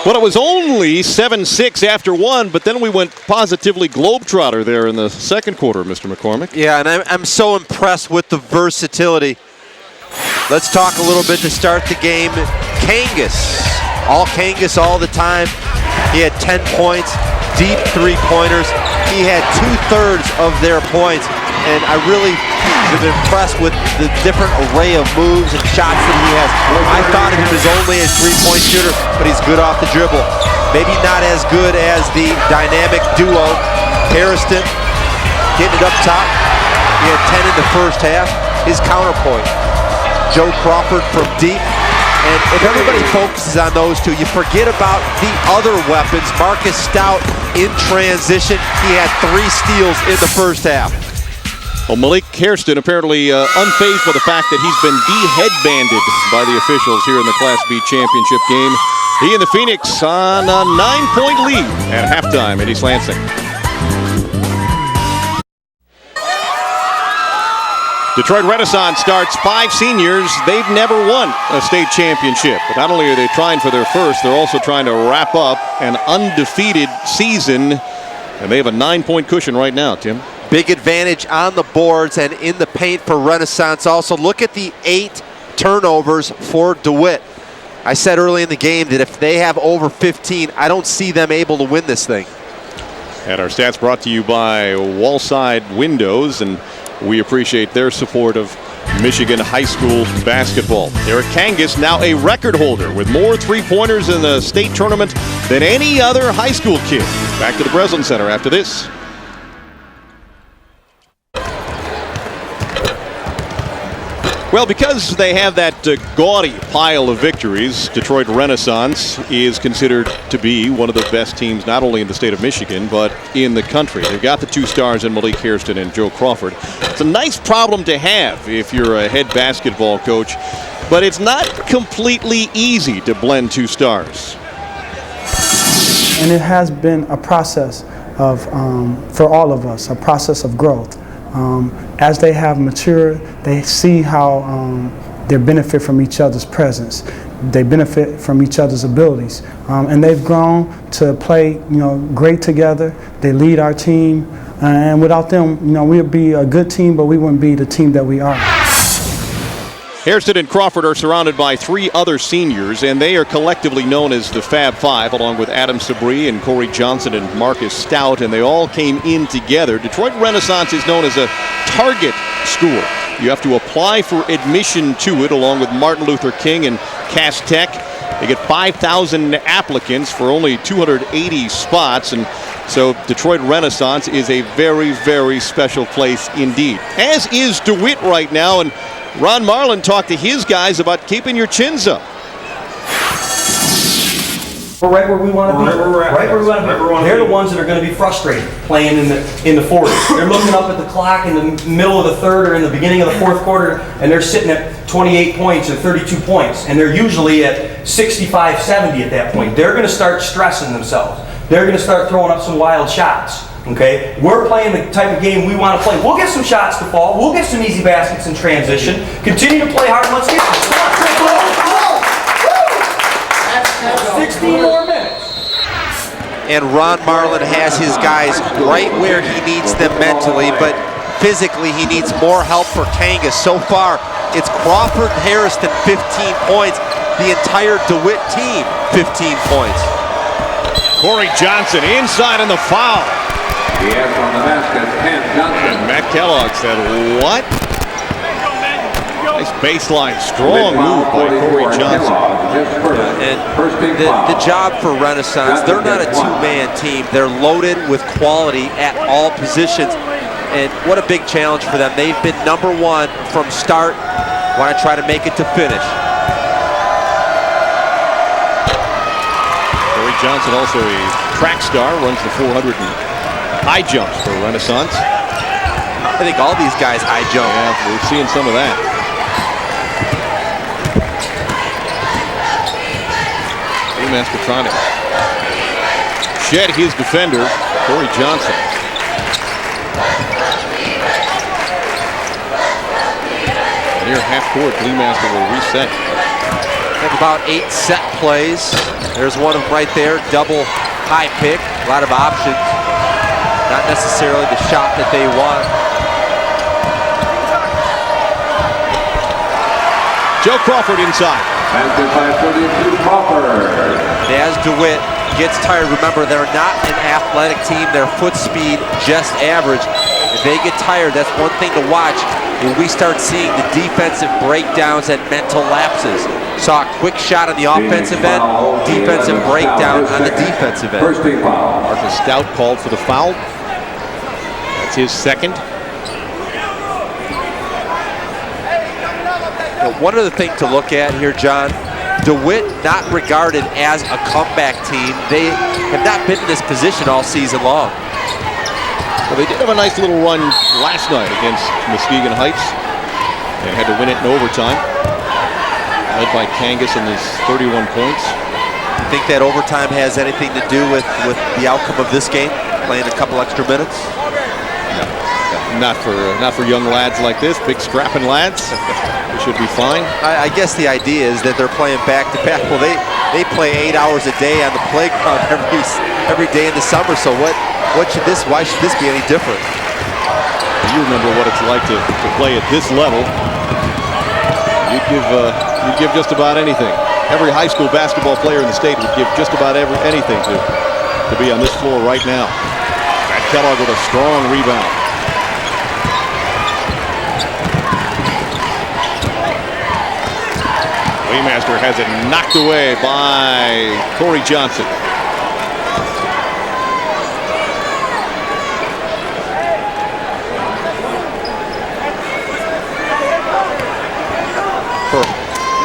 Speaker 1: Well, it was only 7-6 after one, but then we went positively globetrotter there in the second quarter, Mr. McCormick.
Speaker 2: Yeah, and I'm so impressed with the versatility. Let's talk a little bit to start the game. Kangas all the time. He had 10 points, deep three-pointers. He had 2/3 of their points, and I really am impressed with the different array of moves and shots that he has. I thought of him as only a three-point shooter, but he's good off the dribble. Maybe not as good as the dynamic duo, Hairston getting it up top. He had 10 in the first half. His counterpoint, Joe Crawford from deep. And if everybody focuses on those two, you forget about the other weapons. Marcus Stout in transition. He had 3 steals in the first half.
Speaker 1: Well, Malik Hairston apparently unfazed by the fact that he's been de-headbanded by the officials here in the Class B championship game. He and the Phoenix on a 9-point lead at halftime in East Lansing. Detroit Renaissance starts 5 seniors. They've never won a state championship. But not only are they trying for their first, they're also trying to wrap up an undefeated season. And they have a 9-point cushion right now, Tim.
Speaker 2: Big advantage on the boards and in the paint for Renaissance. Also, look at the 8 turnovers for DeWitt. I said early in the game that if they have over 15, I don't see them able to win this thing.
Speaker 1: And our stats brought to you by Wallside Windows, and we appreciate their support of Michigan high school basketball. Eric Kangas now a record holder with more three-pointers in the state tournament than any other high school kid. Back to the Breslin Center after this. Well, because they have that gaudy pile of victories, Detroit Renaissance is considered to be one of the best teams not only in the state of Michigan, but in the country. They've got the 2 stars in Malik Hairston and Joe Crawford. It's a nice problem to have if you're a head basketball coach, but it's not completely easy to blend 2 stars.
Speaker 6: And it has been a process of, for all of us, a process of growth. As they have matured, they see how they benefit from each other's presence. They benefit from each other's abilities, and they've grown to play, great together. They lead our team, and without them, we'd be a good team, but we wouldn't be the team that we are.
Speaker 1: Hairston and Crawford are surrounded by 3 other seniors, and they are collectively known as the Fab Five, along with Adam Sabri and Corey Johnson and Marcus Stout, and they all came in together. Detroit Renaissance is known as a target school. You have to apply for admission to it, along with Martin Luther King and Cass Tech. They get 5,000 applicants for only 280 spots, and so Detroit Renaissance is a very, very special place indeed, as is DeWitt right now. And Ron Marlin talked to his guys about keeping your chins up.
Speaker 3: We're right where we want to be. Right where we want to be. They're the ones that are going to be frustrated playing in the 40s. They're looking up at the clock in the middle of the 3rd or in the beginning of the 4th quarter, and they're sitting at 28 points or 32 points, and they're usually at 65, 70 at that point. They're going to start stressing themselves. They're going to start throwing up some wild shots. Okay, we're playing the type of game we want to play. We'll get some shots to fall. We'll get some easy baskets in transition. Continue to play hard. Let's get this. That's 16 more minutes.
Speaker 2: And Ron Marlin has his guys right where he needs them mentally, but physically he needs more help for Kangas. So far, it's Crawford and Hairston 15 points. The entire DeWitt team 15 points.
Speaker 1: Corey Johnson inside on the foul.
Speaker 4: He has on the basket, Ken Johnson.
Speaker 1: And Matt Kellogg said, what? Nice baseline, strong move by Corey Johnson.
Speaker 2: And the job for Renaissance, they're not a 2-man team. They're loaded with quality at all positions. And what a big challenge for them. They've been #1 from start. Want to try to make it to finish.
Speaker 1: Corey Johnson, also a track star, runs the 400 high jumps for Renaissance.
Speaker 2: I think all these guys high jump.
Speaker 1: Yeah, we're seeing some of that. Mascatronics shed his defender, Corey Johnson. Near half court, Gleemaster will reset.
Speaker 2: Have about 8 set plays. There's one of them right there, double high pick, a lot of options. Not necessarily the shot that they want.
Speaker 1: Joe Crawford inside.
Speaker 4: Basket by 32, Crawford.
Speaker 2: As DeWitt gets tired, remember they're not an athletic team. Their foot speed just average. If they get tired, that's one thing to watch when we start seeing the defensive breakdowns and mental lapses. Saw a quick shot on the offensive end, defensive breakdown on the defensive end.
Speaker 4: First team foul.
Speaker 1: Marcus Stout called for the foul. That's his second.
Speaker 2: One other thing to look at here, John, DeWitt not regarded as a comeback team. They have not been in this position all season long.
Speaker 1: Well, they did have a nice little run last night against Muskegon Heights. They had to win it in overtime. Led by Kangas and his 31 points.
Speaker 2: You think that overtime has anything to do with the outcome of this game? Playing a couple extra minutes?
Speaker 1: No. Not for young lads like this, big strapping lads. They should be fine.
Speaker 2: I guess the idea is that they're playing back-to-back. Well, they play 8 hours a day on the playground every day in the summer. So why should this be any different?
Speaker 1: You remember what it's like to play at this level. You'd give just about anything. Every high school basketball player in the state would give just about anything to be on this floor right now. Brad Kellogg with a strong rebound. Leemaster has it knocked away by Corey Johnson.
Speaker 2: For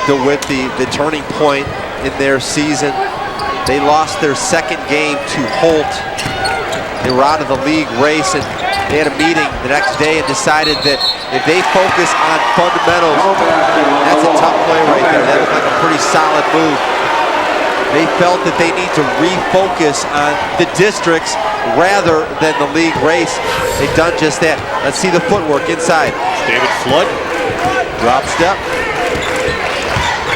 Speaker 2: DeWitt, the turning point in their season, they lost their second game to Holt. They were out of the league race, and they had a meeting the next day and decided that if they focus on fundamentals, that's a tough play right there. That looked like a pretty solid move. They felt that they need to refocus on the districts rather than the league race. They've done just that. Let's see the footwork inside.
Speaker 1: David Flood.
Speaker 2: Drop step.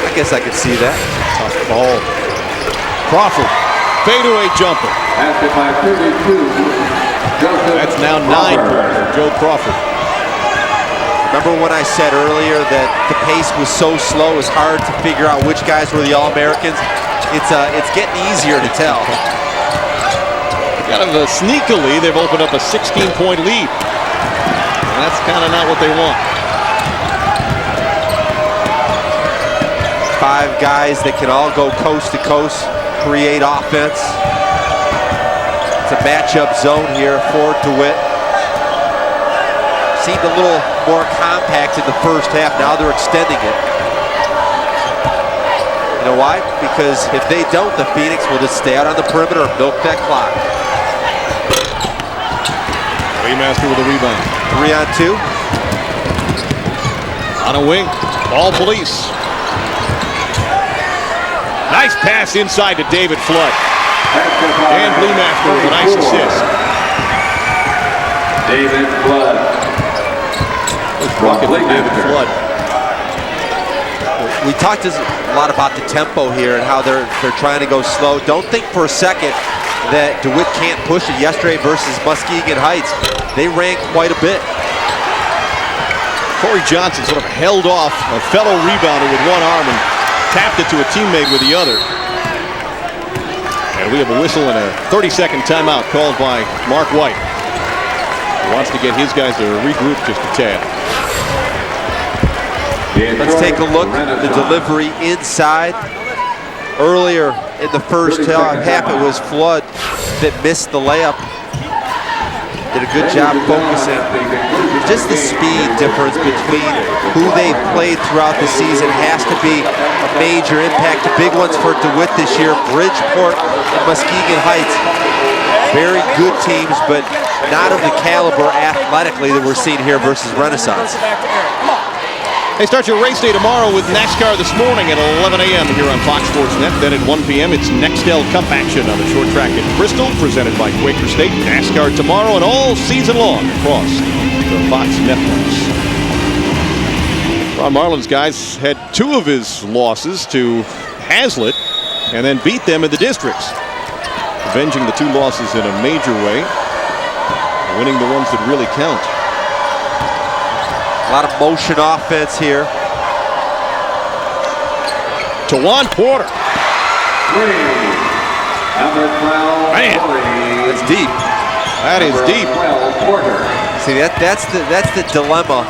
Speaker 2: I guess I could see that.
Speaker 1: Tough ball. Crawford. Fadeaway jumper. That's now 9 points for Joe Crawford.
Speaker 2: Remember when I said earlier that the pace was so slow, it's hard to figure out which guys were the All-Americans? It's getting easier to tell.
Speaker 1: Kind of sneakily, they've opened up a 16-point lead. And that's kind of not what they want.
Speaker 2: 5 guys that can all go coast to coast, create offense. It's a matchup zone here for DeWitt. Seemed a little more compact in the first half. Now they're extending it. You know why? Because if they don't, the Phoenix will just stay out on the perimeter and milk that clock.
Speaker 1: Leemaster with a rebound.
Speaker 2: 3 on 2.
Speaker 1: On a wing. Ball police. Nice pass inside to David Flood. Dan Leemaster with a nice assist.
Speaker 4: David Flood.
Speaker 1: Rocket for David Flood.
Speaker 2: We talked a lot about the tempo here and how they're trying to go slow. Don't think for a second that DeWitt can't push it. Yesterday versus Muskegon Heights, they ran quite a bit.
Speaker 1: Corey Johnson sort of held off a fellow rebounder with one arm and tapped it to a teammate with the other. And we have a whistle and a 30-second timeout called by Mark White. He wants to get his guys to regroup just a tad.
Speaker 2: Let's take a look at the delivery inside. Earlier in the first half, it was Flood that missed the layup. Did a good job focusing. Just the speed difference between who they've played throughout the season has to be a major impact. The big ones for DeWitt this year, Bridgeport and Muskegon Heights. Very good teams, but not of the caliber athletically that we're seeing here versus Renaissance.
Speaker 1: Hey, start your race day tomorrow with NASCAR this morning at 11 a.m. here on Fox Sports Net. Then at 1 p.m. it's Nextel Cup action on the short track at Bristol, presented by Quaker State. NASCAR tomorrow and all season long across the Fox networks. Ron Marlin's guys had 2 of his losses to Hazlitt and then beat them in the districts, avenging the 2 losses in a major way, winning the ones that really count.
Speaker 2: A lot of motion offense here.
Speaker 1: Tawan Porter. Man,
Speaker 2: that's deep.
Speaker 1: That is deep.
Speaker 2: See, that's the dilemma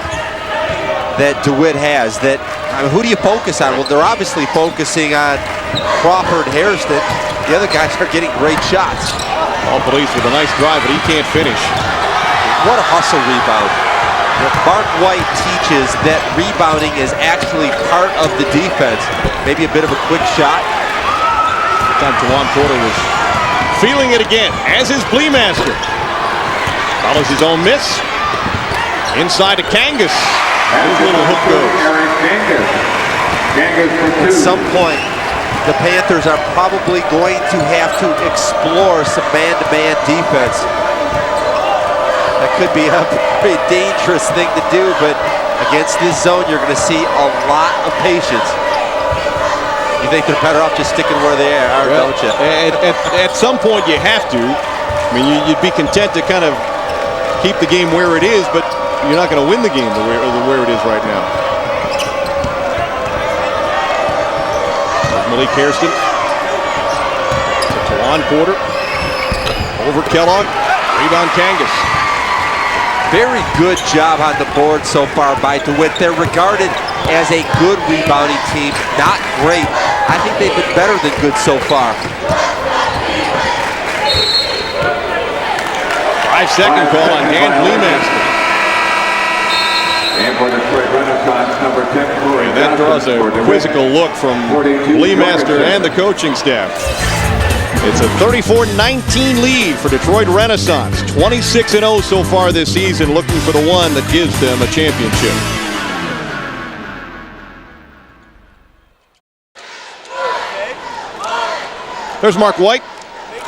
Speaker 2: that DeWitt has. That, I mean, who do you focus on? Well, they're obviously focusing on Crawford, Hairston. The other guys are getting great shots.
Speaker 1: All police with a nice drive, but he can't finish.
Speaker 2: What a hustle rebound. Mark White teaches that rebounding is actually part of the defense. Maybe a bit of a quick shot.
Speaker 1: This time Tawan Porter was feeling it again, as is Bleemaster. Follows his own miss. Inside to Kangas. His little hook goes.
Speaker 2: At some point, the Panthers are probably going to have to explore some man-to-man defense. That could be a pretty dangerous thing to do, but against this zone, you're going to see a lot of patience. You think they're better off just sticking where they are, don't you?
Speaker 1: At some point, you have to. I mean, you'd be content to kind of keep the game where it is, but you're not going to win the game where it is right now. Malik Hairston. Tawan Porter. Over Kellogg. Rebound Kangas.
Speaker 2: Very good job on the board so far by DeWitt. They're regarded as a good rebounding team. Not great. I think they've been better than good so far.
Speaker 1: 5-second call on Dan Bleemaster.
Speaker 4: And for Detroit Renaissance, number 10, Corey.
Speaker 1: And that draws a quizzical look from Bleemaster and the coaching staff. It's a 34-19 lead for Detroit Renaissance. 26-0 so far this season, looking for the one that gives them a championship. There's Mark White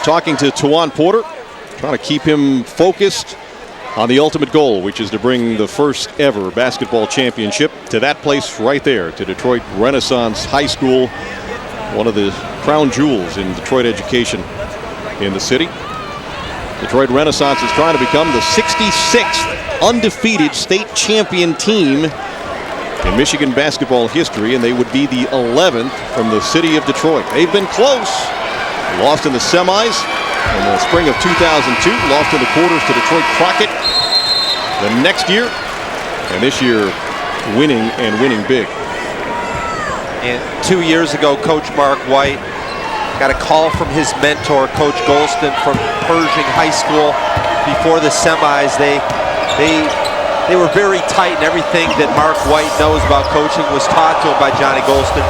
Speaker 1: talking to Tawan Porter, trying to keep him focused on the ultimate goal, which is to bring the first ever basketball championship to that place right there, to Detroit Renaissance High School, one of the crown jewels in Detroit education in the city. Detroit Renaissance is trying to become the 66th undefeated state champion team in Michigan basketball history, and they would be the 11th from the city of Detroit. They've been close. Lost in the semis in the spring of 2002, lost in the quarters to Detroit Crockett the next year, and this year winning and winning big.
Speaker 2: And 2 years ago, Coach Mark White got a call from his mentor, Coach Golston from Pershing High School before the semis. They were very tight, and everything that Mark White knows about coaching was taught to him by Johnny Golston.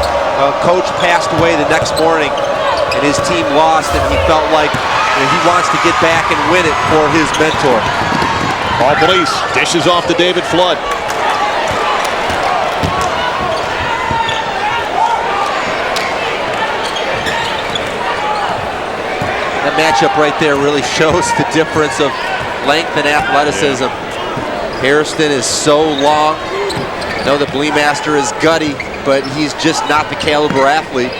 Speaker 2: Coach passed away the next morning, and his team lost, and he felt like he wants to get back and win it for his mentor.
Speaker 1: Paul Police dishes off to David Flood.
Speaker 2: That matchup right there really shows the difference of length and athleticism. Hairston is so long. I know that Bleemaster is gutty, but he's just not the caliber athlete.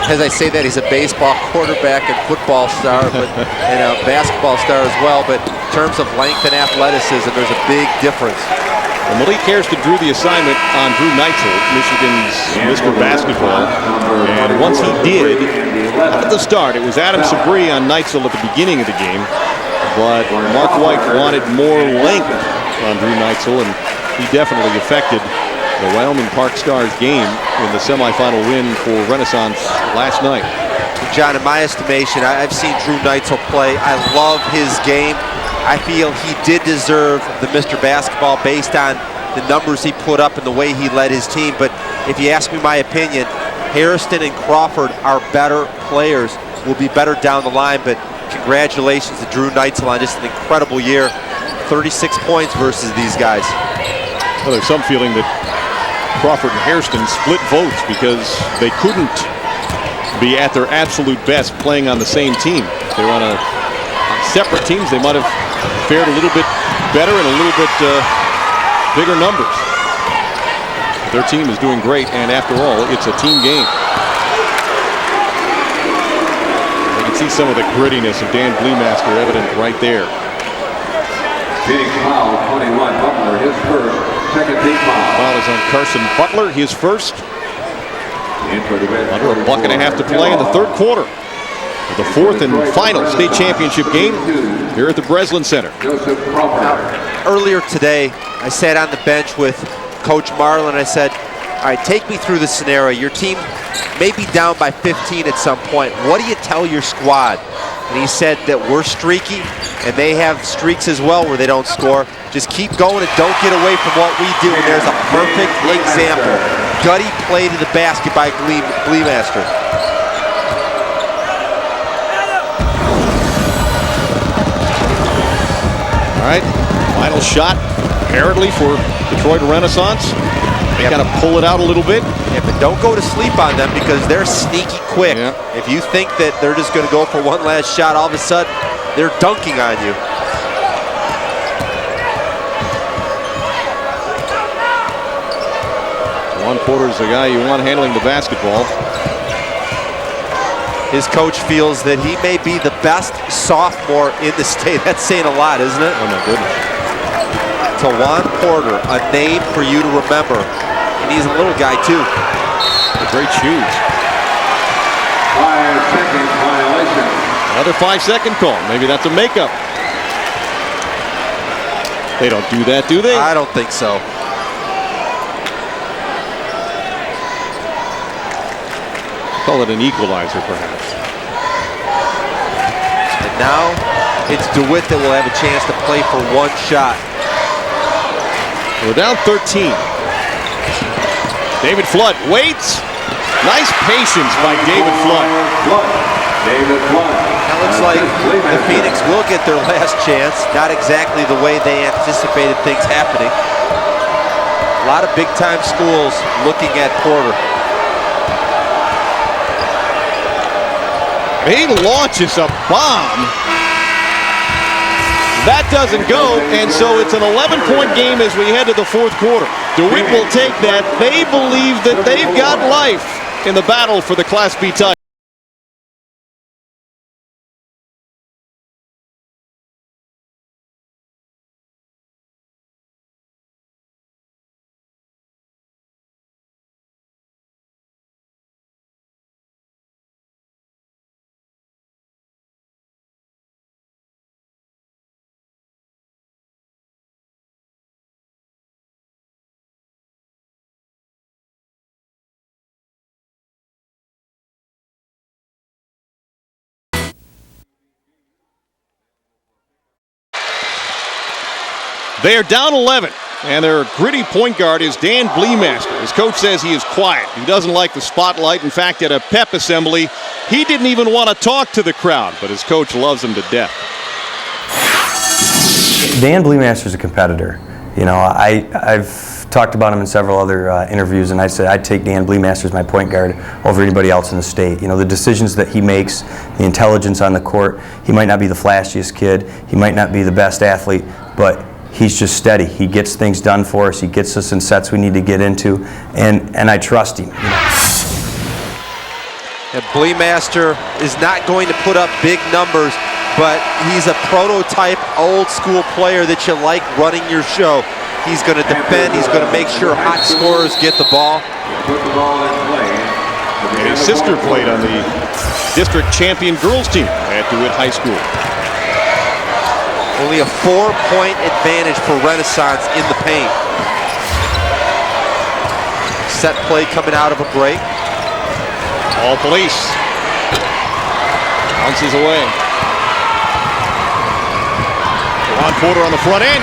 Speaker 2: As I say that, he's a baseball quarterback and football star, and a basketball star as well. But in terms of length and athleticism, there's a big difference.
Speaker 1: And Malik Hairston drew the assignment on Drew Neitzel, Michigan's Mr. Basketball. And once he did, at the start, it was Adam Sabree on Neitzel at the beginning of the game. But Mark White wanted more length on Drew Neitzel, and he definitely affected the Wyoming Park Stars game in the semifinal win for Renaissance last night.
Speaker 2: John, in my estimation, I've seen Drew Neitzel play. I love his game. I feel he did deserve the Mr. Basketball based on the numbers he put up and the way he led his team. But if you ask me my opinion, Hairston and Crawford are better players, will be better down the line. But congratulations to Drew Neitzel on just an incredible year. 36 points versus these guys.
Speaker 1: Well, there's some feeling that Crawford and Hairston split votes because they couldn't be at their absolute best playing on the same team. If they were on separate teams, they might have fared a little bit better and a little bit bigger numbers. Their team is doing great, and after all, it's a team game. You can see some of the grittiness of Dan Bleemaster evident right there.
Speaker 4: Team foul, 21, Butler, his first, second team foul.
Speaker 1: Foul is on Carson Butler, his first. Under a buck and a half to play in the third quarter. The fourth and final state championship game here at the Breslin Center.
Speaker 2: Earlier today, I sat on the bench with Coach Marlin. I said, all right, take me through the scenario. Your team may be down by 15 at some point. What do you tell your squad? And he said that we're streaky, and they have streaks as well where they don't score. Just keep going and don't get away from what we do. And there's a perfect example. Gutty play to the basket by Bleemaster.
Speaker 1: All right, final shot apparently for Detroit Renaissance. They got to pull it out a little bit.
Speaker 2: Yeah, but don't go to sleep on them because they're sneaky quick.
Speaker 1: Yeah.
Speaker 2: If you think that they're just going to go for one last shot, all of a sudden they're dunking on you.
Speaker 1: Ron Porter's the guy you want handling the basketball.
Speaker 2: His coach feels that he may be the best sophomore in the state. That's saying a lot, isn't it?
Speaker 1: Oh, my goodness.
Speaker 2: Tawan Porter, a name for you to remember. And he's a little guy, too.
Speaker 1: The great shoes.
Speaker 4: 5-second violation.
Speaker 1: Another 5-second call. Maybe that's a makeup. They don't do that, do they?
Speaker 2: I don't think so.
Speaker 1: Call it an equalizer, perhaps.
Speaker 2: And now it's DeWitt that will have a chance to play for one shot.
Speaker 1: We're down 13. David Flood waits. Nice patience by David Flood.
Speaker 4: David Flood.
Speaker 2: That looks like the Phoenix will get their last chance. Not exactly the way they anticipated things happening. A lot of big-time schools looking at Porter.
Speaker 1: He launches a bomb. That doesn't go, and so it's an 11-point game as we head to the fourth quarter. DeWitt will take that. They believe that they've got life in the battle for the Class B title. They are down 11, and their gritty point guard is Dan Bleemaster. His coach says he is quiet. He doesn't like the spotlight. In fact, at a pep assembly, he didn't even want to talk to the crowd, but his coach loves him to death.
Speaker 3: Dan Bleemaster's a competitor. You know, I've talked about him in several other interviews, and I said I'd take Dan Bleemaster as my point guard over anybody else in the state. You know, the decisions that he makes, the intelligence on the court. He might not be the flashiest kid. He might not be the best athlete, but he's just steady. He gets things done for us. He gets us in sets we need to get into, and I trust him. You know.
Speaker 2: And Bleemaster is not going to put up big numbers, but he's a prototype old school player that you like running your show. He's going to defend. He's going to make sure hot scorers get the ball.
Speaker 4: Put the ball in play.
Speaker 1: And his sister played on the district champion girls team at DeWitt High School.
Speaker 2: Only a 4-point advantage for Renaissance in the paint. Set play coming out of a break.
Speaker 1: All police. Bounces away. Ron Porter on the front end.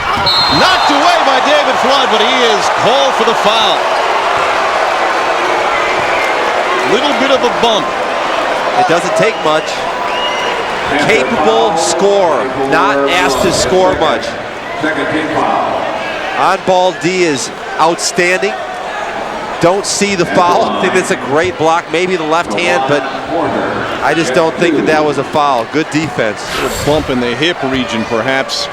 Speaker 1: Knocked away by David Flood, but he is called for the foul. Little bit of a bump.
Speaker 2: It doesn't take much. Capable scorer, not asked to score much.
Speaker 4: Second team foul.
Speaker 2: On-ball D is outstanding. Don't see the foul. I think that's a great block. Maybe the left hand, but I just don't think that that was a foul. Good defense.
Speaker 1: A bump in the hip region, perhaps.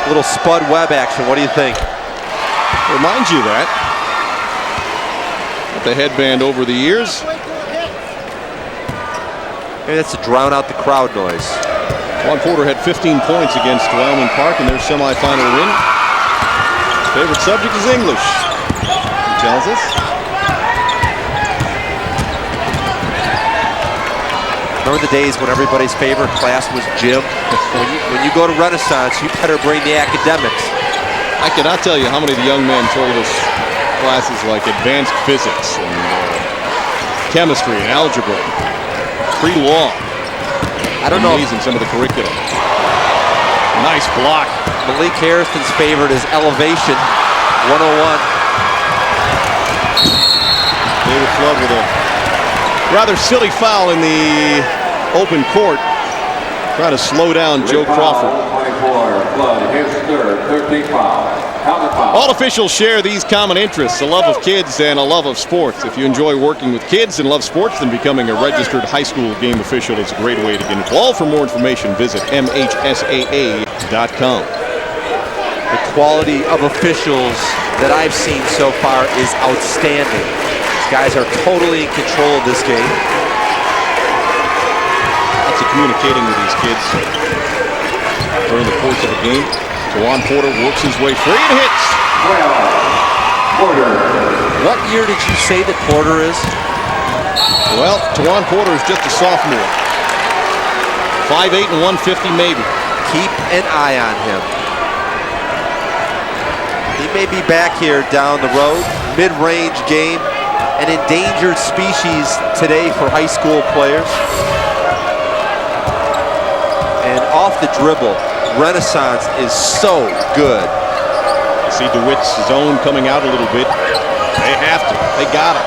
Speaker 2: A little Spud Webb action. What do you think?
Speaker 1: Reminds you of that. Got the headband over the ears.
Speaker 2: Maybe that's to drown out the crowd noise.
Speaker 1: Ron Porter had 15 points against Wyoming Park in their semifinal win. Favorite subject is English, he tells us.
Speaker 2: Remember the days when everybody's favorite class was gym? When you go to Renaissance, you better bring the academics.
Speaker 1: I cannot tell you how many of the young men told us classes like advanced physics and chemistry and algebra. Pre-law.
Speaker 2: I don't know.
Speaker 1: Amazing, some of the curriculum. Nice block.
Speaker 2: Malik Harrison's favorite is elevation. 101.
Speaker 1: David Flood with a rather silly foul in the open court. Trying to slow down Joe Crawford.
Speaker 4: 24, Flood, his third, 13 foul.
Speaker 1: All officials share these common interests, a love of kids and a love of sports. If you enjoy working with kids and love sports, then becoming a registered high school game official is a great way to get involved. For more information, visit MHSAA.com.
Speaker 2: The quality of officials that I've seen so far is outstanding. These guys are totally in control of this game.
Speaker 1: Lots of communicating with these kids during the course of the game. Tawan Porter works his way free and hits.
Speaker 4: Porter.
Speaker 2: What year did you say that Porter is?
Speaker 1: Well, Tawan Porter is just a sophomore. 5'8" and 150 maybe.
Speaker 2: Keep an eye on him. He may be back here down the road. Mid-range game, an endangered species today for high school players. And off the dribble, Renaissance is so good.
Speaker 1: You see DeWitt's zone coming out a little bit. They have to. They got it.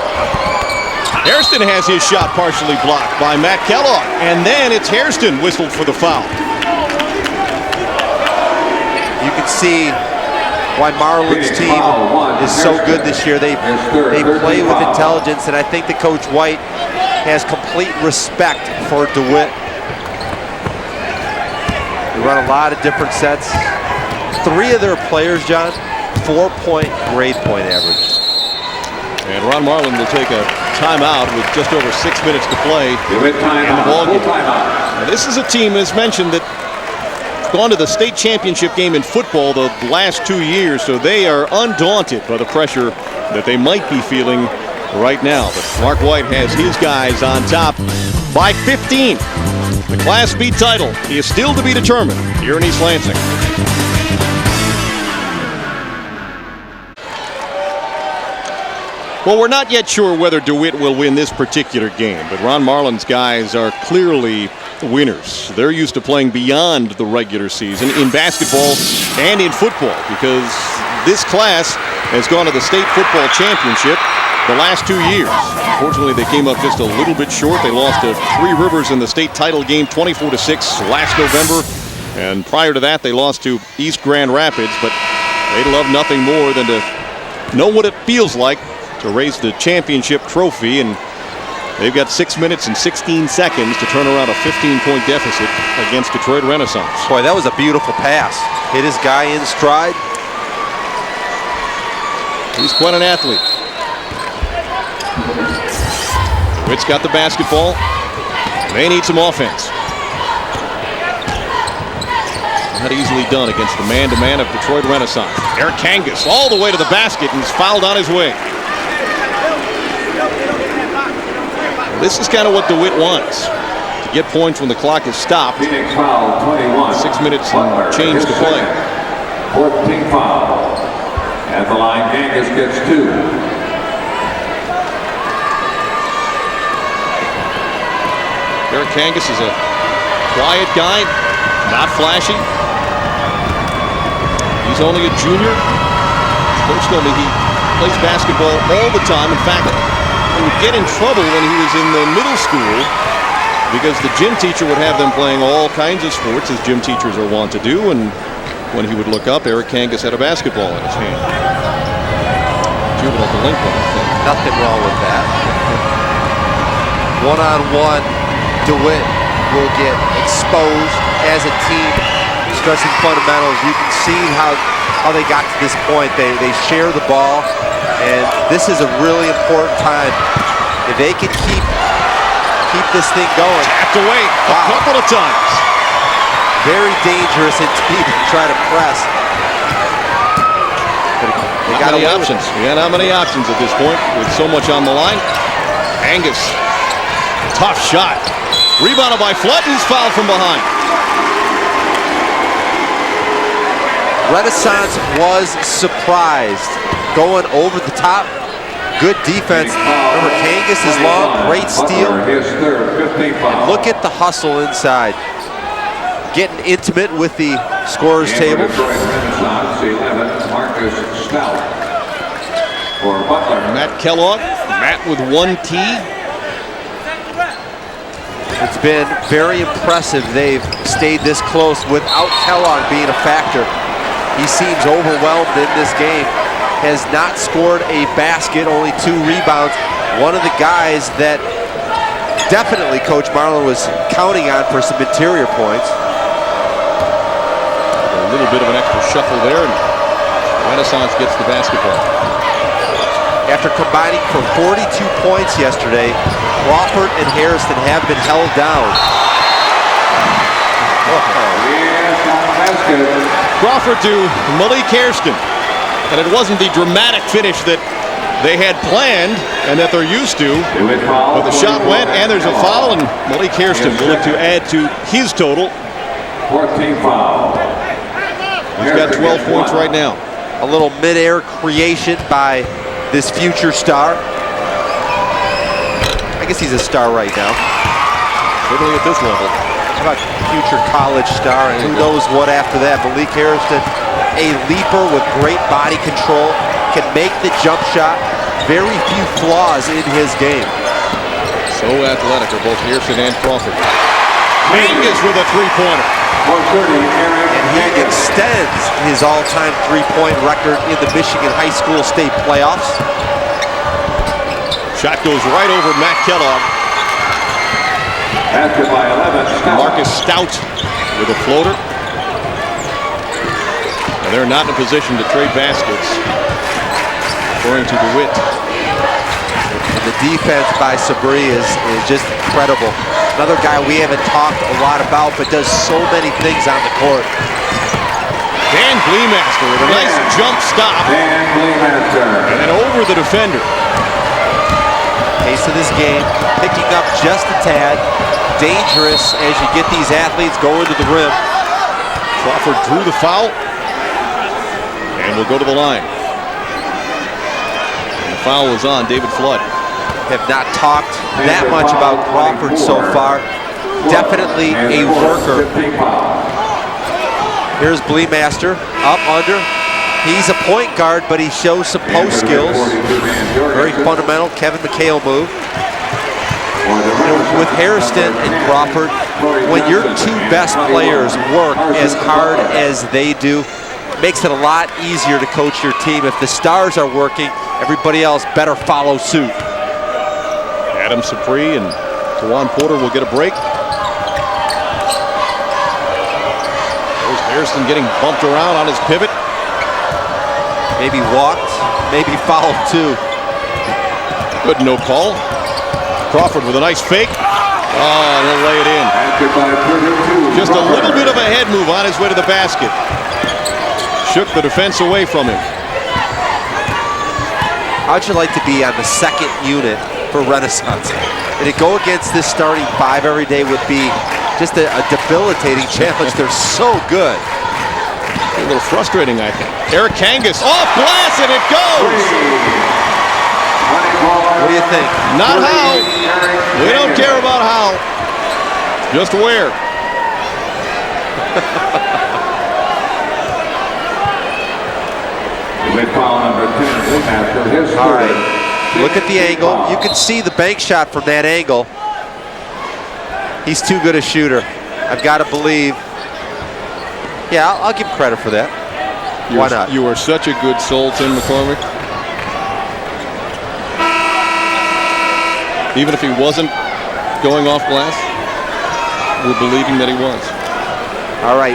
Speaker 1: Hairston has his shot partially blocked by Matt Kellogg. And then it's Hairston whistled for the foul.
Speaker 2: You can see why Marlin's team is so good this year. They play with intelligence, and I think that Coach White has complete respect for DeWitt. They run a lot of different sets. 3 of their players, John, 4-point grade point average.
Speaker 1: And Ron Marlin will take a timeout with just over 6 minutes to play in the ballgame. Now, this is a team, as mentioned, that gone to the state championship game in football the last 2 years, so they are undaunted by the pressure that they might be feeling right now. But Mark White has his guys on top by 15. The Class B title is still to be determined here in East Lansing. Well, we're not yet sure whether DeWitt will win this particular game, but Ron Marlin's guys are clearly winners. They're used to playing beyond the regular season in basketball and in football, because this class has gone to the state football championship the last 2 years. Unfortunately, they came up just a little bit short. They lost to Three Rivers in the state title game 24-6 last November, and prior to that they lost to East Grand Rapids, but they'd love nothing more than to know what it feels like to raise the championship trophy, and they've got 6 minutes and 16 seconds to turn around a 15-point deficit against Detroit Renaissance.
Speaker 2: Boy, that was a beautiful pass. Hit his guy in stride.
Speaker 1: He's quite an athlete. Witt's got the basketball. They need some offense. Not easily done against the man-to-man of Detroit Renaissance. Eric Kangas all the way to the basket and is fouled on his way. This is kind of what DeWitt wants, to get points when the clock is stopped.
Speaker 4: Phoenix foul 21.
Speaker 1: 6 minutes and change to play.
Speaker 4: 14 foul. At the line, Kangas gets 2.
Speaker 1: Eric Kangas is a quiet guy, not flashy. He's only a junior. Coach told me he plays basketball all the time. In fact, he would get in trouble when he was in the middle school because the gym teacher would have them playing all kinds of sports, as gym teachers are wont to do, and when he would look up, Eric Kangas had a basketball in his hand. Juvenile delinquent, I think.
Speaker 2: Nothing wrong with that. One-on-one, DeWitt will get exposed as a team, stressing fundamentals. You can see how they got to this point. They share the ball, and this is a really important time. If they can keep this thing going.
Speaker 1: Tapped away a couple of times.
Speaker 2: Very dangerous indeed to try to press.
Speaker 1: Not many options. Yeah, not many options at this point with so much on the line. Angus, tough shot. Rebounded by Flood, who's fouled from behind.
Speaker 2: Renaissance was surprised, going over the top. Good defense. Remember, Kangas is long, great steal. And look at the hustle inside. Getting intimate with the scorer's table.
Speaker 1: Matt Kellogg, Matt with 1 T.
Speaker 2: It's been very impressive. They've stayed this close without Kellogg being a factor. He seems overwhelmed in this game. Has not scored a basket, only 2 rebounds. One of the guys that definitely Coach Marlin was counting on for some interior points.
Speaker 1: A little bit of an extra shuffle there, and Renaissance gets the basketball.
Speaker 2: After combining for 42 points yesterday, Crawford and Harrison have been held down.
Speaker 1: Crawford to Malik Hairston. And it wasn't the dramatic finish that they had planned and that they're used to. But the shot went, and there's a foul, and Malik Hairston will look to add to his total.
Speaker 4: 14 foul.
Speaker 1: He's got 12 points right now.
Speaker 2: A little mid-air creation by this future star. I guess he's a star right now.
Speaker 1: Certainly at this level.
Speaker 2: How about future college star, and who knows what after that. Malik Hairston, a leaper with great body control, can make the jump shot. Very few flaws in his game.
Speaker 1: So athletic are both Hairston and Crawford. Mangus with a three-pointer.
Speaker 2: And he extends his all-time three-point record in the Michigan High School State playoffs.
Speaker 1: Shot goes right over Matt Kellogg.
Speaker 4: After by 11,
Speaker 1: Marcus Stout with a floater. And they're not in a position to trade baskets, according to DeWitt.
Speaker 2: And the defense by Sabri is just incredible. Another guy we haven't talked a lot about, but does so many things on the court.
Speaker 1: Dan Bleemaster with a nice jump stop.
Speaker 4: Dan Bleemaster.
Speaker 1: And then over the defender.
Speaker 2: Pace of this game, picking up just a tad. Dangerous as you get these athletes going to the rim.
Speaker 1: Crawford drew the foul. And will go to the line. And the foul was on David Flood.
Speaker 2: Have not talked that much about Crawford so far. Definitely a worker. Here's Bleemaster, up under. He's a point guard, but he shows some post skills. Very fundamental Kevin McHale move. With Hairston and Crawford, when your two best players work as hard as they do, it makes it a lot easier to coach your team. If the stars are working, everybody else better follow suit.
Speaker 1: Adam Sapri and Tawan Porter will get a break. There's Hairston getting bumped around on his pivot.
Speaker 2: Maybe walked, maybe fouled too.
Speaker 1: Good no call. Crawford with a nice fake. Oh, and he'll lay it in. Just a little bit of a head move on his way to the basket. Shook the defense away from him.
Speaker 2: How'd you like to be on the second unit for Renaissance? And to go against this starting five every day would be just a debilitating challenge. They're so good.
Speaker 1: A little frustrating, I think. Eric Kangas off glass, and it goes!
Speaker 2: What do you think?
Speaker 1: Not how. We don't care about how. Just where.
Speaker 2: All right. Look at the angle. You can see the bank shot from that angle. He's too good a shooter. I've got to believe. Yeah, I'll give him credit for that. Why not?
Speaker 1: You are such a good soul, Tim McCormick. Even if he wasn't going off glass, we're believing that he was.
Speaker 2: All right,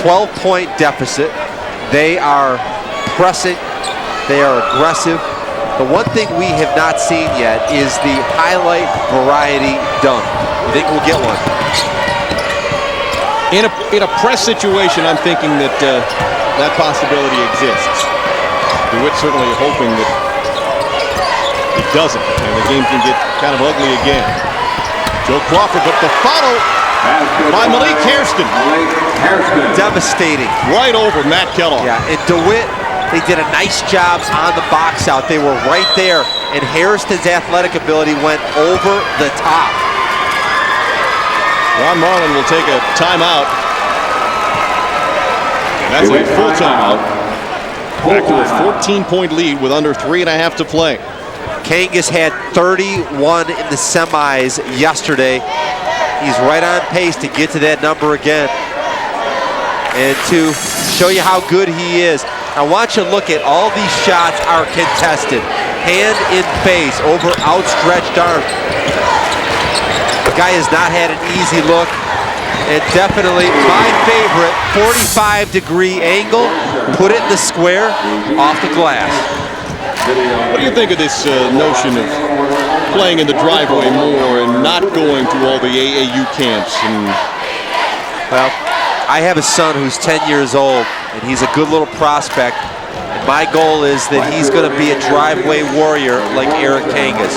Speaker 2: 12-point deficit. They are pressing. They are aggressive. The one thing we have not seen yet is the highlight variety dunk. You think we'll get one?
Speaker 1: In a press situation, I'm thinking that that possibility exists. DeWitt certainly hoping that it doesn't, and the game can get kind of ugly again. Joe Crawford, but the follow by Malik Hairston.
Speaker 2: Devastating.
Speaker 1: Right over Matt Kellogg.
Speaker 2: Yeah, and DeWitt, they did a nice job on the box out. They were right there, and Hairston's athletic ability went over the top.
Speaker 1: Ron Marlin will take a timeout. And that's a full timeout. Back to a 14-point lead with under 3.5 to play.
Speaker 2: Kangas had 31 in the semis yesterday. He's right on pace to get to that number again. And to show you how good he is, I want you to look at all these shots are contested. Hand in face over outstretched arm. The guy has not had an easy look. And definitely my favorite 45-degree angle put it in the square, off the glass.
Speaker 1: What do you think of this notion of playing in the driveway more and not going to all the AAU camps?
Speaker 2: Well, I have a son who's 10 years old, and he's a good little prospect. And my goal is that he's going to be a driveway warrior like Eric Kangas.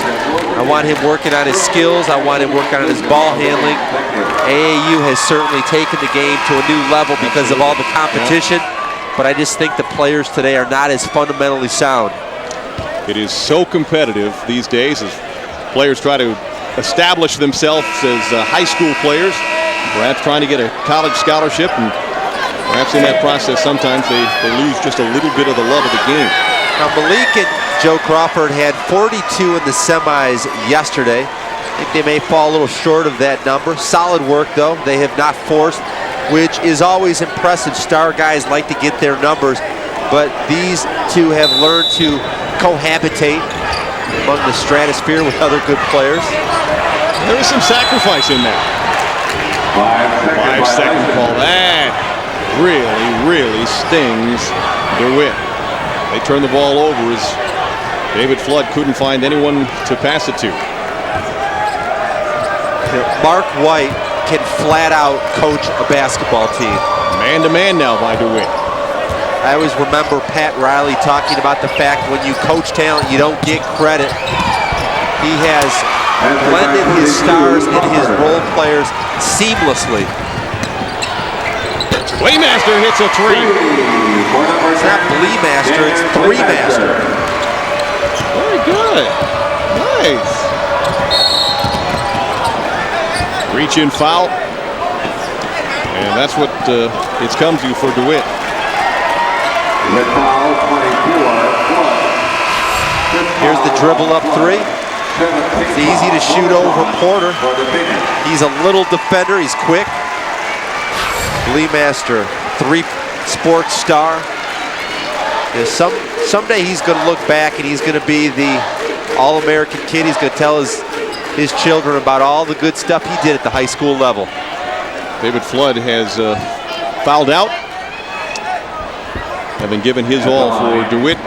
Speaker 2: I want him working on his skills. I want him working on his ball handling. AAU has certainly taken the game to a new level because of all the competition, but I just think the players today are not as fundamentally sound.
Speaker 1: It is so competitive these days as players try to establish themselves as high school players, perhaps trying to get a college scholarship, and perhaps in that process sometimes they lose just a little bit of the love of the game.
Speaker 2: Now Malik and Joe Crawford had 42 in the semis yesterday. I think they may fall a little short of that number. Solid work though. They have not forced, which is always impressive. Star guys like to get their numbers, but these two have learned to cohabitate among the stratosphere with other good players.
Speaker 1: There is some sacrifice in that. 5-second call. That really stings DeWitt. They turn the ball over as David Flood couldn't find anyone to pass it to.
Speaker 2: Mark White can flat out coach a basketball team.
Speaker 1: Man-to-man now by DeWitt.
Speaker 2: I always remember Pat Riley talking about the fact when you coach talent, you don't get credit. He has blended his stars and his role players seamlessly.
Speaker 1: Playmaster hits a three.
Speaker 2: It's not Bleemaster, it's Three-Master.
Speaker 1: Very good. Nice. Reach-in foul. And that's what it's come to for DeWitt.
Speaker 2: Here's the dribble up three. It's easy to shoot over Porter. He's a little defender, he's quick. Bleemaster, three-sport star. Yeah, someday he's going to look back and he's going to be the All-American kid. He's going to tell his children about all the good stuff he did at the high school level.
Speaker 1: David Flood has fouled out, having given his all for DeWitt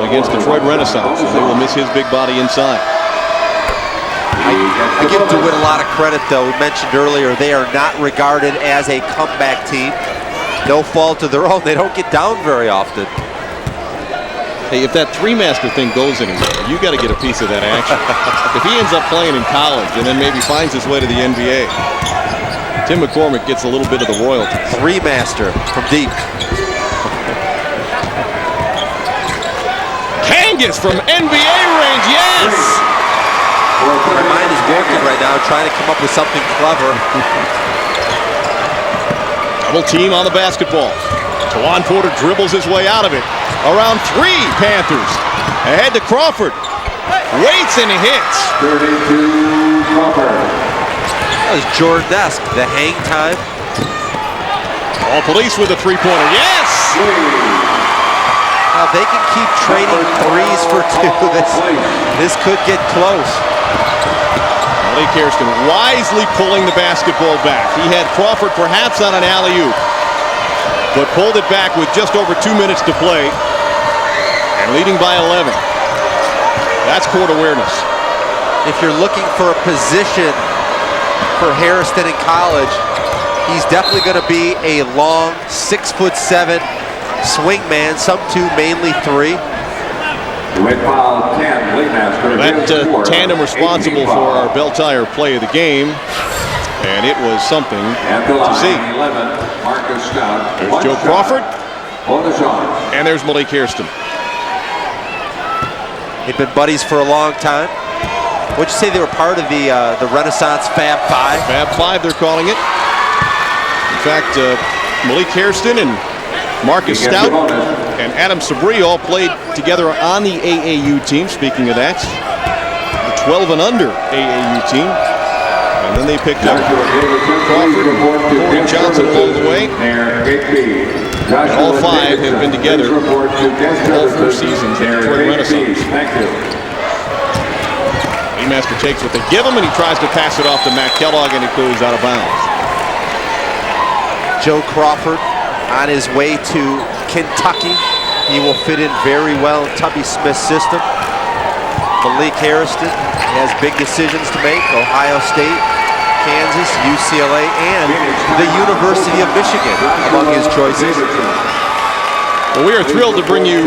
Speaker 1: against Detroit Renaissance. They will miss his big body inside.
Speaker 2: I give DeWitt a lot of credit, though. We mentioned earlier they are not regarded as a comeback team. No fault of their own. They don't get down very often.
Speaker 1: Hey, if that Three-Master thing goes anywhere, you got to get a piece of that action. If he ends up playing in college and then maybe finds his way to the NBA, Tim McCormick gets a little bit of the royalty.
Speaker 2: Three-Master from deep.
Speaker 1: Kangas from NBA range, yes!
Speaker 2: My mind is working right now, trying to come up with something clever.
Speaker 1: Double team on the basketball. Tawan Porter dribbles his way out of it. Around three, Panthers. Ahead to Crawford. Waits and hits.
Speaker 4: 32 Crawford.
Speaker 2: That was Jordan-esque, the hang time.
Speaker 1: All police with a three-pointer, yes!
Speaker 2: Now they can keep trading threes for two. This could get close.
Speaker 1: Malik Hairston wisely pulling the basketball back. He had Crawford perhaps on an alley-oop, but pulled it back with just over 2 minutes to play and leading by 11. That's court awareness.
Speaker 2: If you're looking for a position for Hairston in college, he's definitely going to be a long 6'7" swing man, some two, mainly three.
Speaker 1: That tandem responsible for our Bell Tire play of the game, and it was something to see. There's Joe Crawford, and there's Malik Hairston.
Speaker 2: They've been buddies for a long time. What'd you say they were part of the Renaissance Fab Five?
Speaker 1: Fab Five, they're calling it. In fact, Malik Hairston and Marcus Stout and Adam Sabri all played together on the AAU team. Speaking of that, the 12 and under AAU team. And then they picked up Crawford and Corey Johnson along the way. And all five have been together all 4 seasons at Detroit Renaissance. Master takes what they give him, and he tries to pass it off to Matt Kellogg, and it goes out of bounds.
Speaker 2: Joe Crawford on his way to Kentucky. He will fit in very well in Tubby Smith's system. Malik Harrison has big decisions to make. Ohio State, Kansas, UCLA, and the University of Michigan among his choices.
Speaker 1: Well, we are thrilled to bring you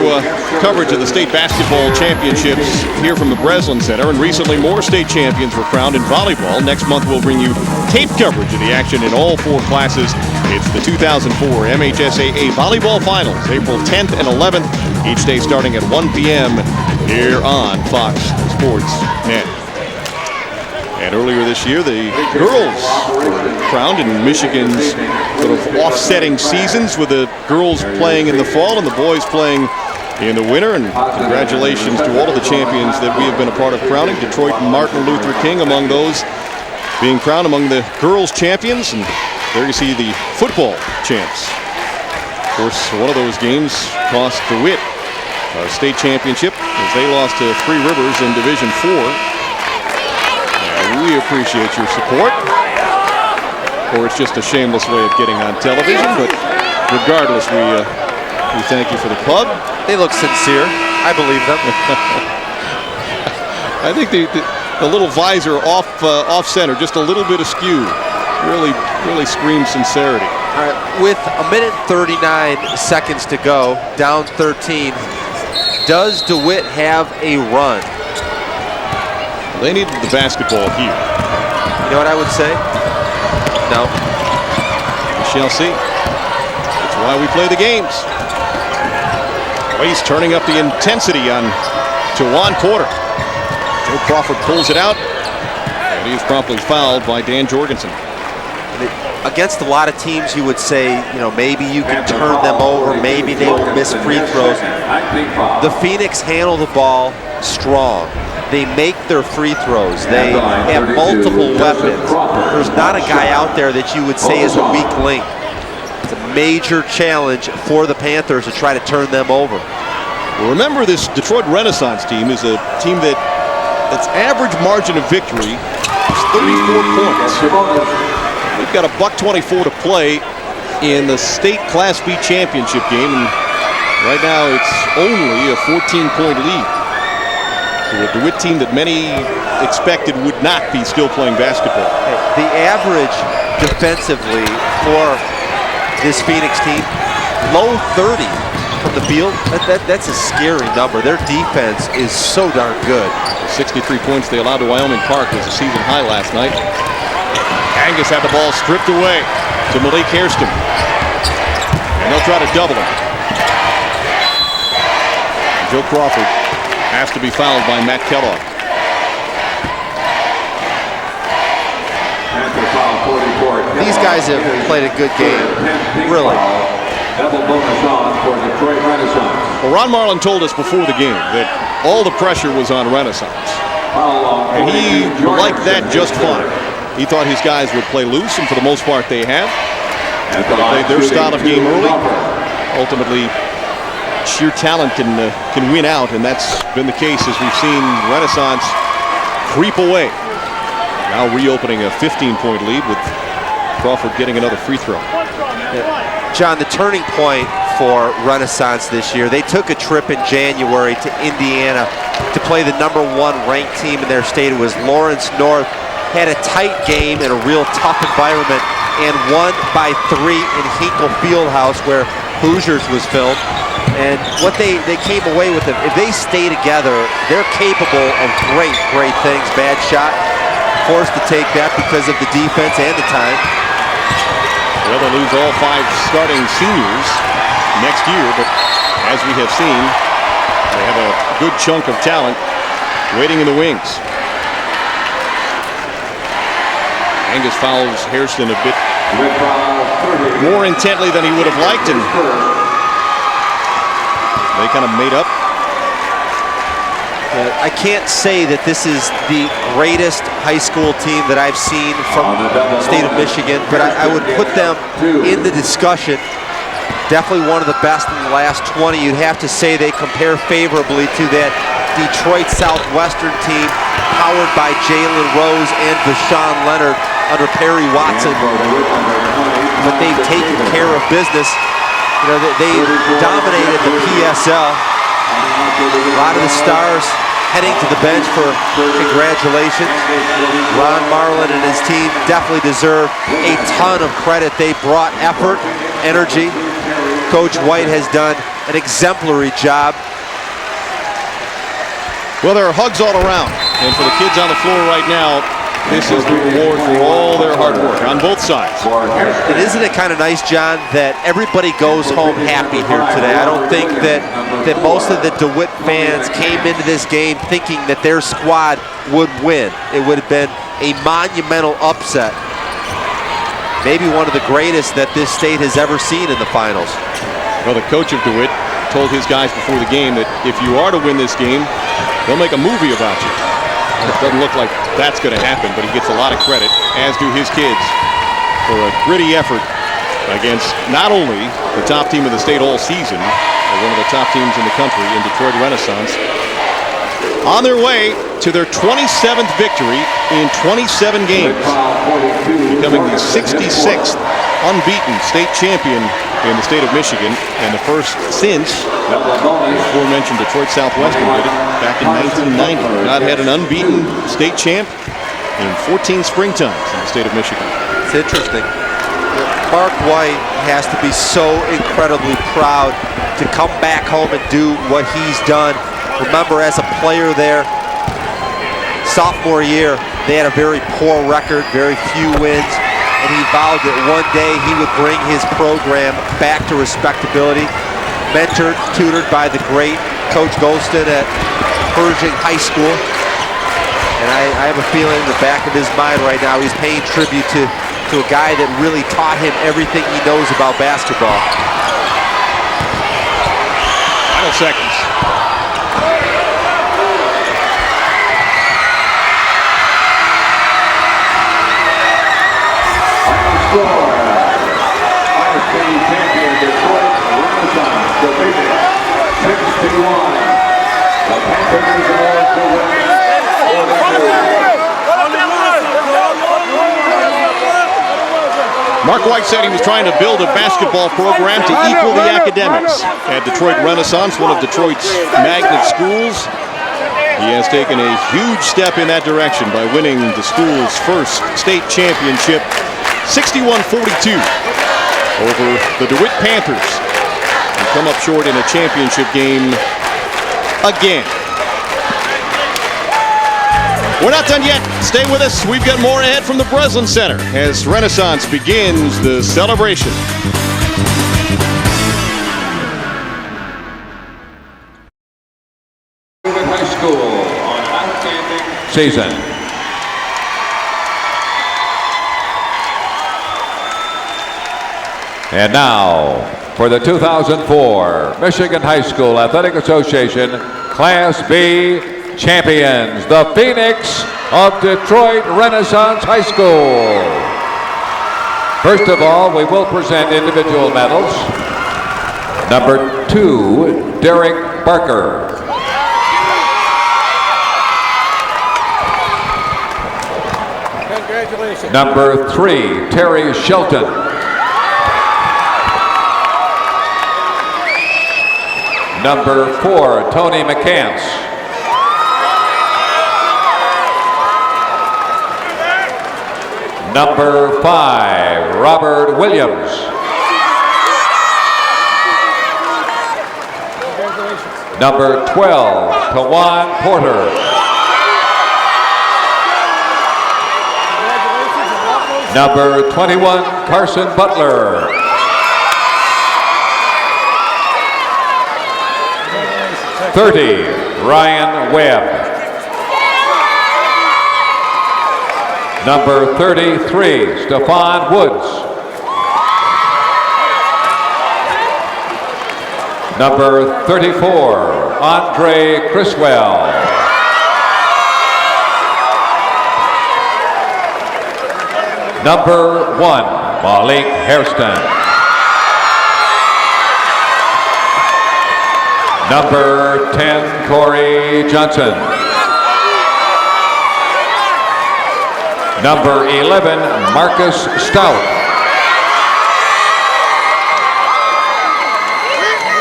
Speaker 1: coverage of the state basketball championships here from the Breslin Center. And recently, more state champions were crowned in volleyball. Next month, we'll bring you tape coverage of the action in all 4 classes. It's the 2004 MHSAA Volleyball Finals, April 10th and 11th, each day starting at 1 p.m. here on Fox Sports Net. And earlier this year, the girls were crowned in Michigan's sort of offsetting seasons, with the girls playing in the fall and the boys playing in the winter. And congratulations to all of the champions that we have been a part of crowning. Detroit and Martin Luther King among those being crowned among the girls champions. And there you see the football champs. Of course, one of those games cost DeWitt a state championship as they lost to Three Rivers in Division 4. We appreciate your support, or it's just a shameless way of getting on television, but regardless, we thank you for the plug.
Speaker 2: They look sincere. I believe them.
Speaker 1: I think the little visor off center, just a little bit askew, really screams sincerity.
Speaker 2: All right, with 1 minute 39 seconds to go, down 13, does DeWitt have a run?
Speaker 1: They needed the basketball here.
Speaker 2: You know what I would say? No.
Speaker 1: We shall see. That's why we play the games. Well, he's turning up the intensity on Jawan Porter. Joe Crawford pulls it out, and he is promptly fouled by Dan Jorgensen.
Speaker 2: Against a lot of teams, you would say, maybe you can turn them over, maybe they will miss free throws. The Phoenix handle the ball strong. They make their free throws. They have multiple weapons. There's not a guy out there that you would say is a weak link. It's a major challenge for the Panthers to try to turn them over.
Speaker 1: Well, remember, this Detroit Renaissance team is a team its average margin of victory is 34 points. We've got a $124 to play in the state Class B championship game, and right now it's only a 14-point lead. The DeWitt team that many expected would not be still playing basketball.
Speaker 2: The average defensively for this Phoenix team, low 30 from the field. That's a scary number. Their defense is so darn good.
Speaker 1: 63 points they allowed to Wyoming Park was a season high last night. Angus had the ball stripped away to Malik Hairston. And they'll try to double him. Joe Crawford has to be fouled by Matt Kellogg.
Speaker 2: These guys have played a good game, really.
Speaker 1: Well, Ron Marlin told us before the game that all the pressure was on Renaissance. And he liked that just fine. He thought his guys would play loose, and for the most part they have. They played their style of game early. Ultimately, sheer talent can win out, and that's been the case as we've seen Renaissance creep away. Now reopening a 15-point lead with Crawford getting another free throw.
Speaker 2: John, the turning point for Renaissance this year, they took a trip in January to Indiana to play the #1 ranked team in their state. It was Lawrence North. Had a tight game in a real tough environment and won by 3 in Hinkle Fieldhouse, where Hoosiers was filmed. And what they came away with, if they stay together, they're capable of great things. Bad shot, forced to take that because of the defense and the time.
Speaker 1: Well, they lose all 5 starting seniors next year, but as we have seen, they have a good chunk of talent waiting in the wings. Angus fouls Hairston a bit more intently than he would have liked, and they kind of made up.
Speaker 2: I can't say that this is the greatest high school team that I've seen from the state of Michigan, but I would put them in the discussion. Definitely one of the best in the last 20. You'd have to say they compare favorably to that Detroit Southwestern team powered by Jalen Rose and Vashawn Leonard under Perry Watson. But they've taken care of business You know, they dominated the PSL. A lot of the stars heading to the bench for congratulations. Ron Marlin and his team definitely deserve a ton of credit. They brought effort, energy. Coach White has done an exemplary job.
Speaker 1: Well, there are hugs all around. And for the kids on the floor right now, this is the reward for all their hard work on both sides.
Speaker 2: And isn't it kind of nice, John, that everybody goes home happy here today? I don't think that most of the DeWitt fans came into this game thinking that their squad would win. It would have been a monumental upset. Maybe one of the greatest that this state has ever seen in the finals.
Speaker 1: Well, the coach of DeWitt told his guys before the game that if you are to win this game, they'll make a movie about you. It doesn't look like that's going to happen, but he gets a lot of credit, as do his kids, for a gritty effort against not only the top team of the state all season, but one of the top teams in the country in Detroit Renaissance, on their way to their 27th victory in 27 games, becoming the 66th unbeaten state champion in the state of Michigan, and the first since the aforementioned Detroit Southwestern did it back in 1990. Not had an unbeaten state champ in 14 springtimes in the state of Michigan.
Speaker 2: It's interesting. Mark White has to be so incredibly proud to come back home and do what he's done. Remember, as a player there, sophomore year, they had a very poor record, very few wins, and he vowed that one day he would bring his program back to respectability. Mentored, tutored by the great Coach Golston at Pershing High School. And I have a feeling in the back of his mind right now, he's paying tribute to a guy that really taught him everything he knows about basketball.
Speaker 1: Final seconds.
Speaker 4: Champion Detroit Renaissance Division 61. The Panthers are to win.
Speaker 1: Mark White said he was trying to build a basketball program to equal the academics. At Detroit Renaissance, one of Detroit's magnet schools, he has taken a huge step in that direction by winning the school's first state championship, 61-42. over the DeWitt Panthers, and come up short in a championship game again. We're not done yet. Stay with us. We've got more ahead from the Breslin Center as Renaissance begins the celebration.
Speaker 4: High School on outstanding season. And now, for the 2004 Michigan High School Athletic Association Class B champions, the Phoenix of Detroit Renaissance High School. First of all, we will present individual medals. Number 2, Derek Barker. Congratulations. Number 3, Terry Shelton. Number 4, Tony McCants. Number 5, Robert Williams. Number 12, Tawan Porter. Number 21, Carson Butler. .30, Ryan Webb. Number 33, Stephon Woods. Number 34, Andre Criswell. Number 1, Malik Hairston. Number 10, Corey Johnson. Number 11, Marcus Stout.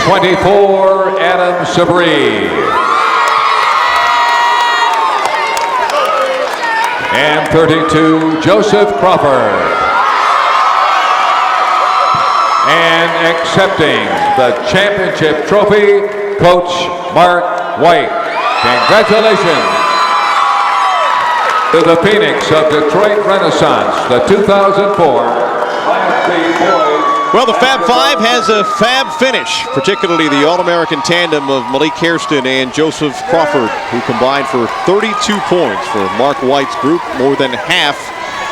Speaker 4: 24, Adam Sabri. And 32, Joseph Crawford. And accepting the championship trophy, Coach Mark White. Congratulations to the Phoenix of Detroit Renaissance, the 2004 Class B boys.
Speaker 1: Well, the Fab Five has a fab finish, particularly the All-American tandem of Malik Hairston and Joseph Crawford, who combined for 32 points for Mark White's group, more than half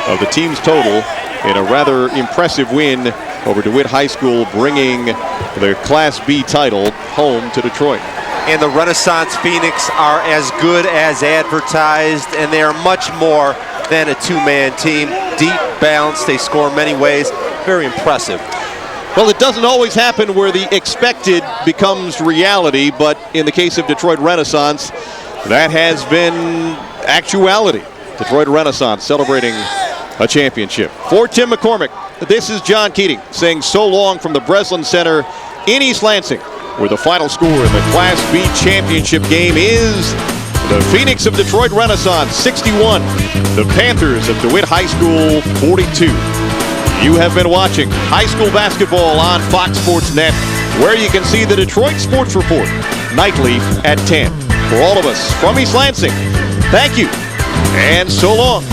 Speaker 1: of the team's total, in a rather impressive win over DeWitt High School, bringing the Class B title home to Detroit.
Speaker 2: And the Renaissance Phoenix are as good as advertised, and they are much more than a two-man team. Deep, balanced, they score many ways. Very impressive.
Speaker 1: Well, it doesn't always happen where the expected becomes reality, but in the case of Detroit Renaissance, that has been actuality. Detroit Renaissance celebrating a championship. For Tim McCormick, this is John Keating saying so long from the Breslin Center in East Lansing, where the final score in the Class B championship game is the Phoenix of Detroit Renaissance 61, the Panthers of DeWitt High School 42. You have been watching high school basketball on Fox Sports Net, where you can see the Detroit Sports Report nightly at 10. For all of us from East Lansing, thank you and so long.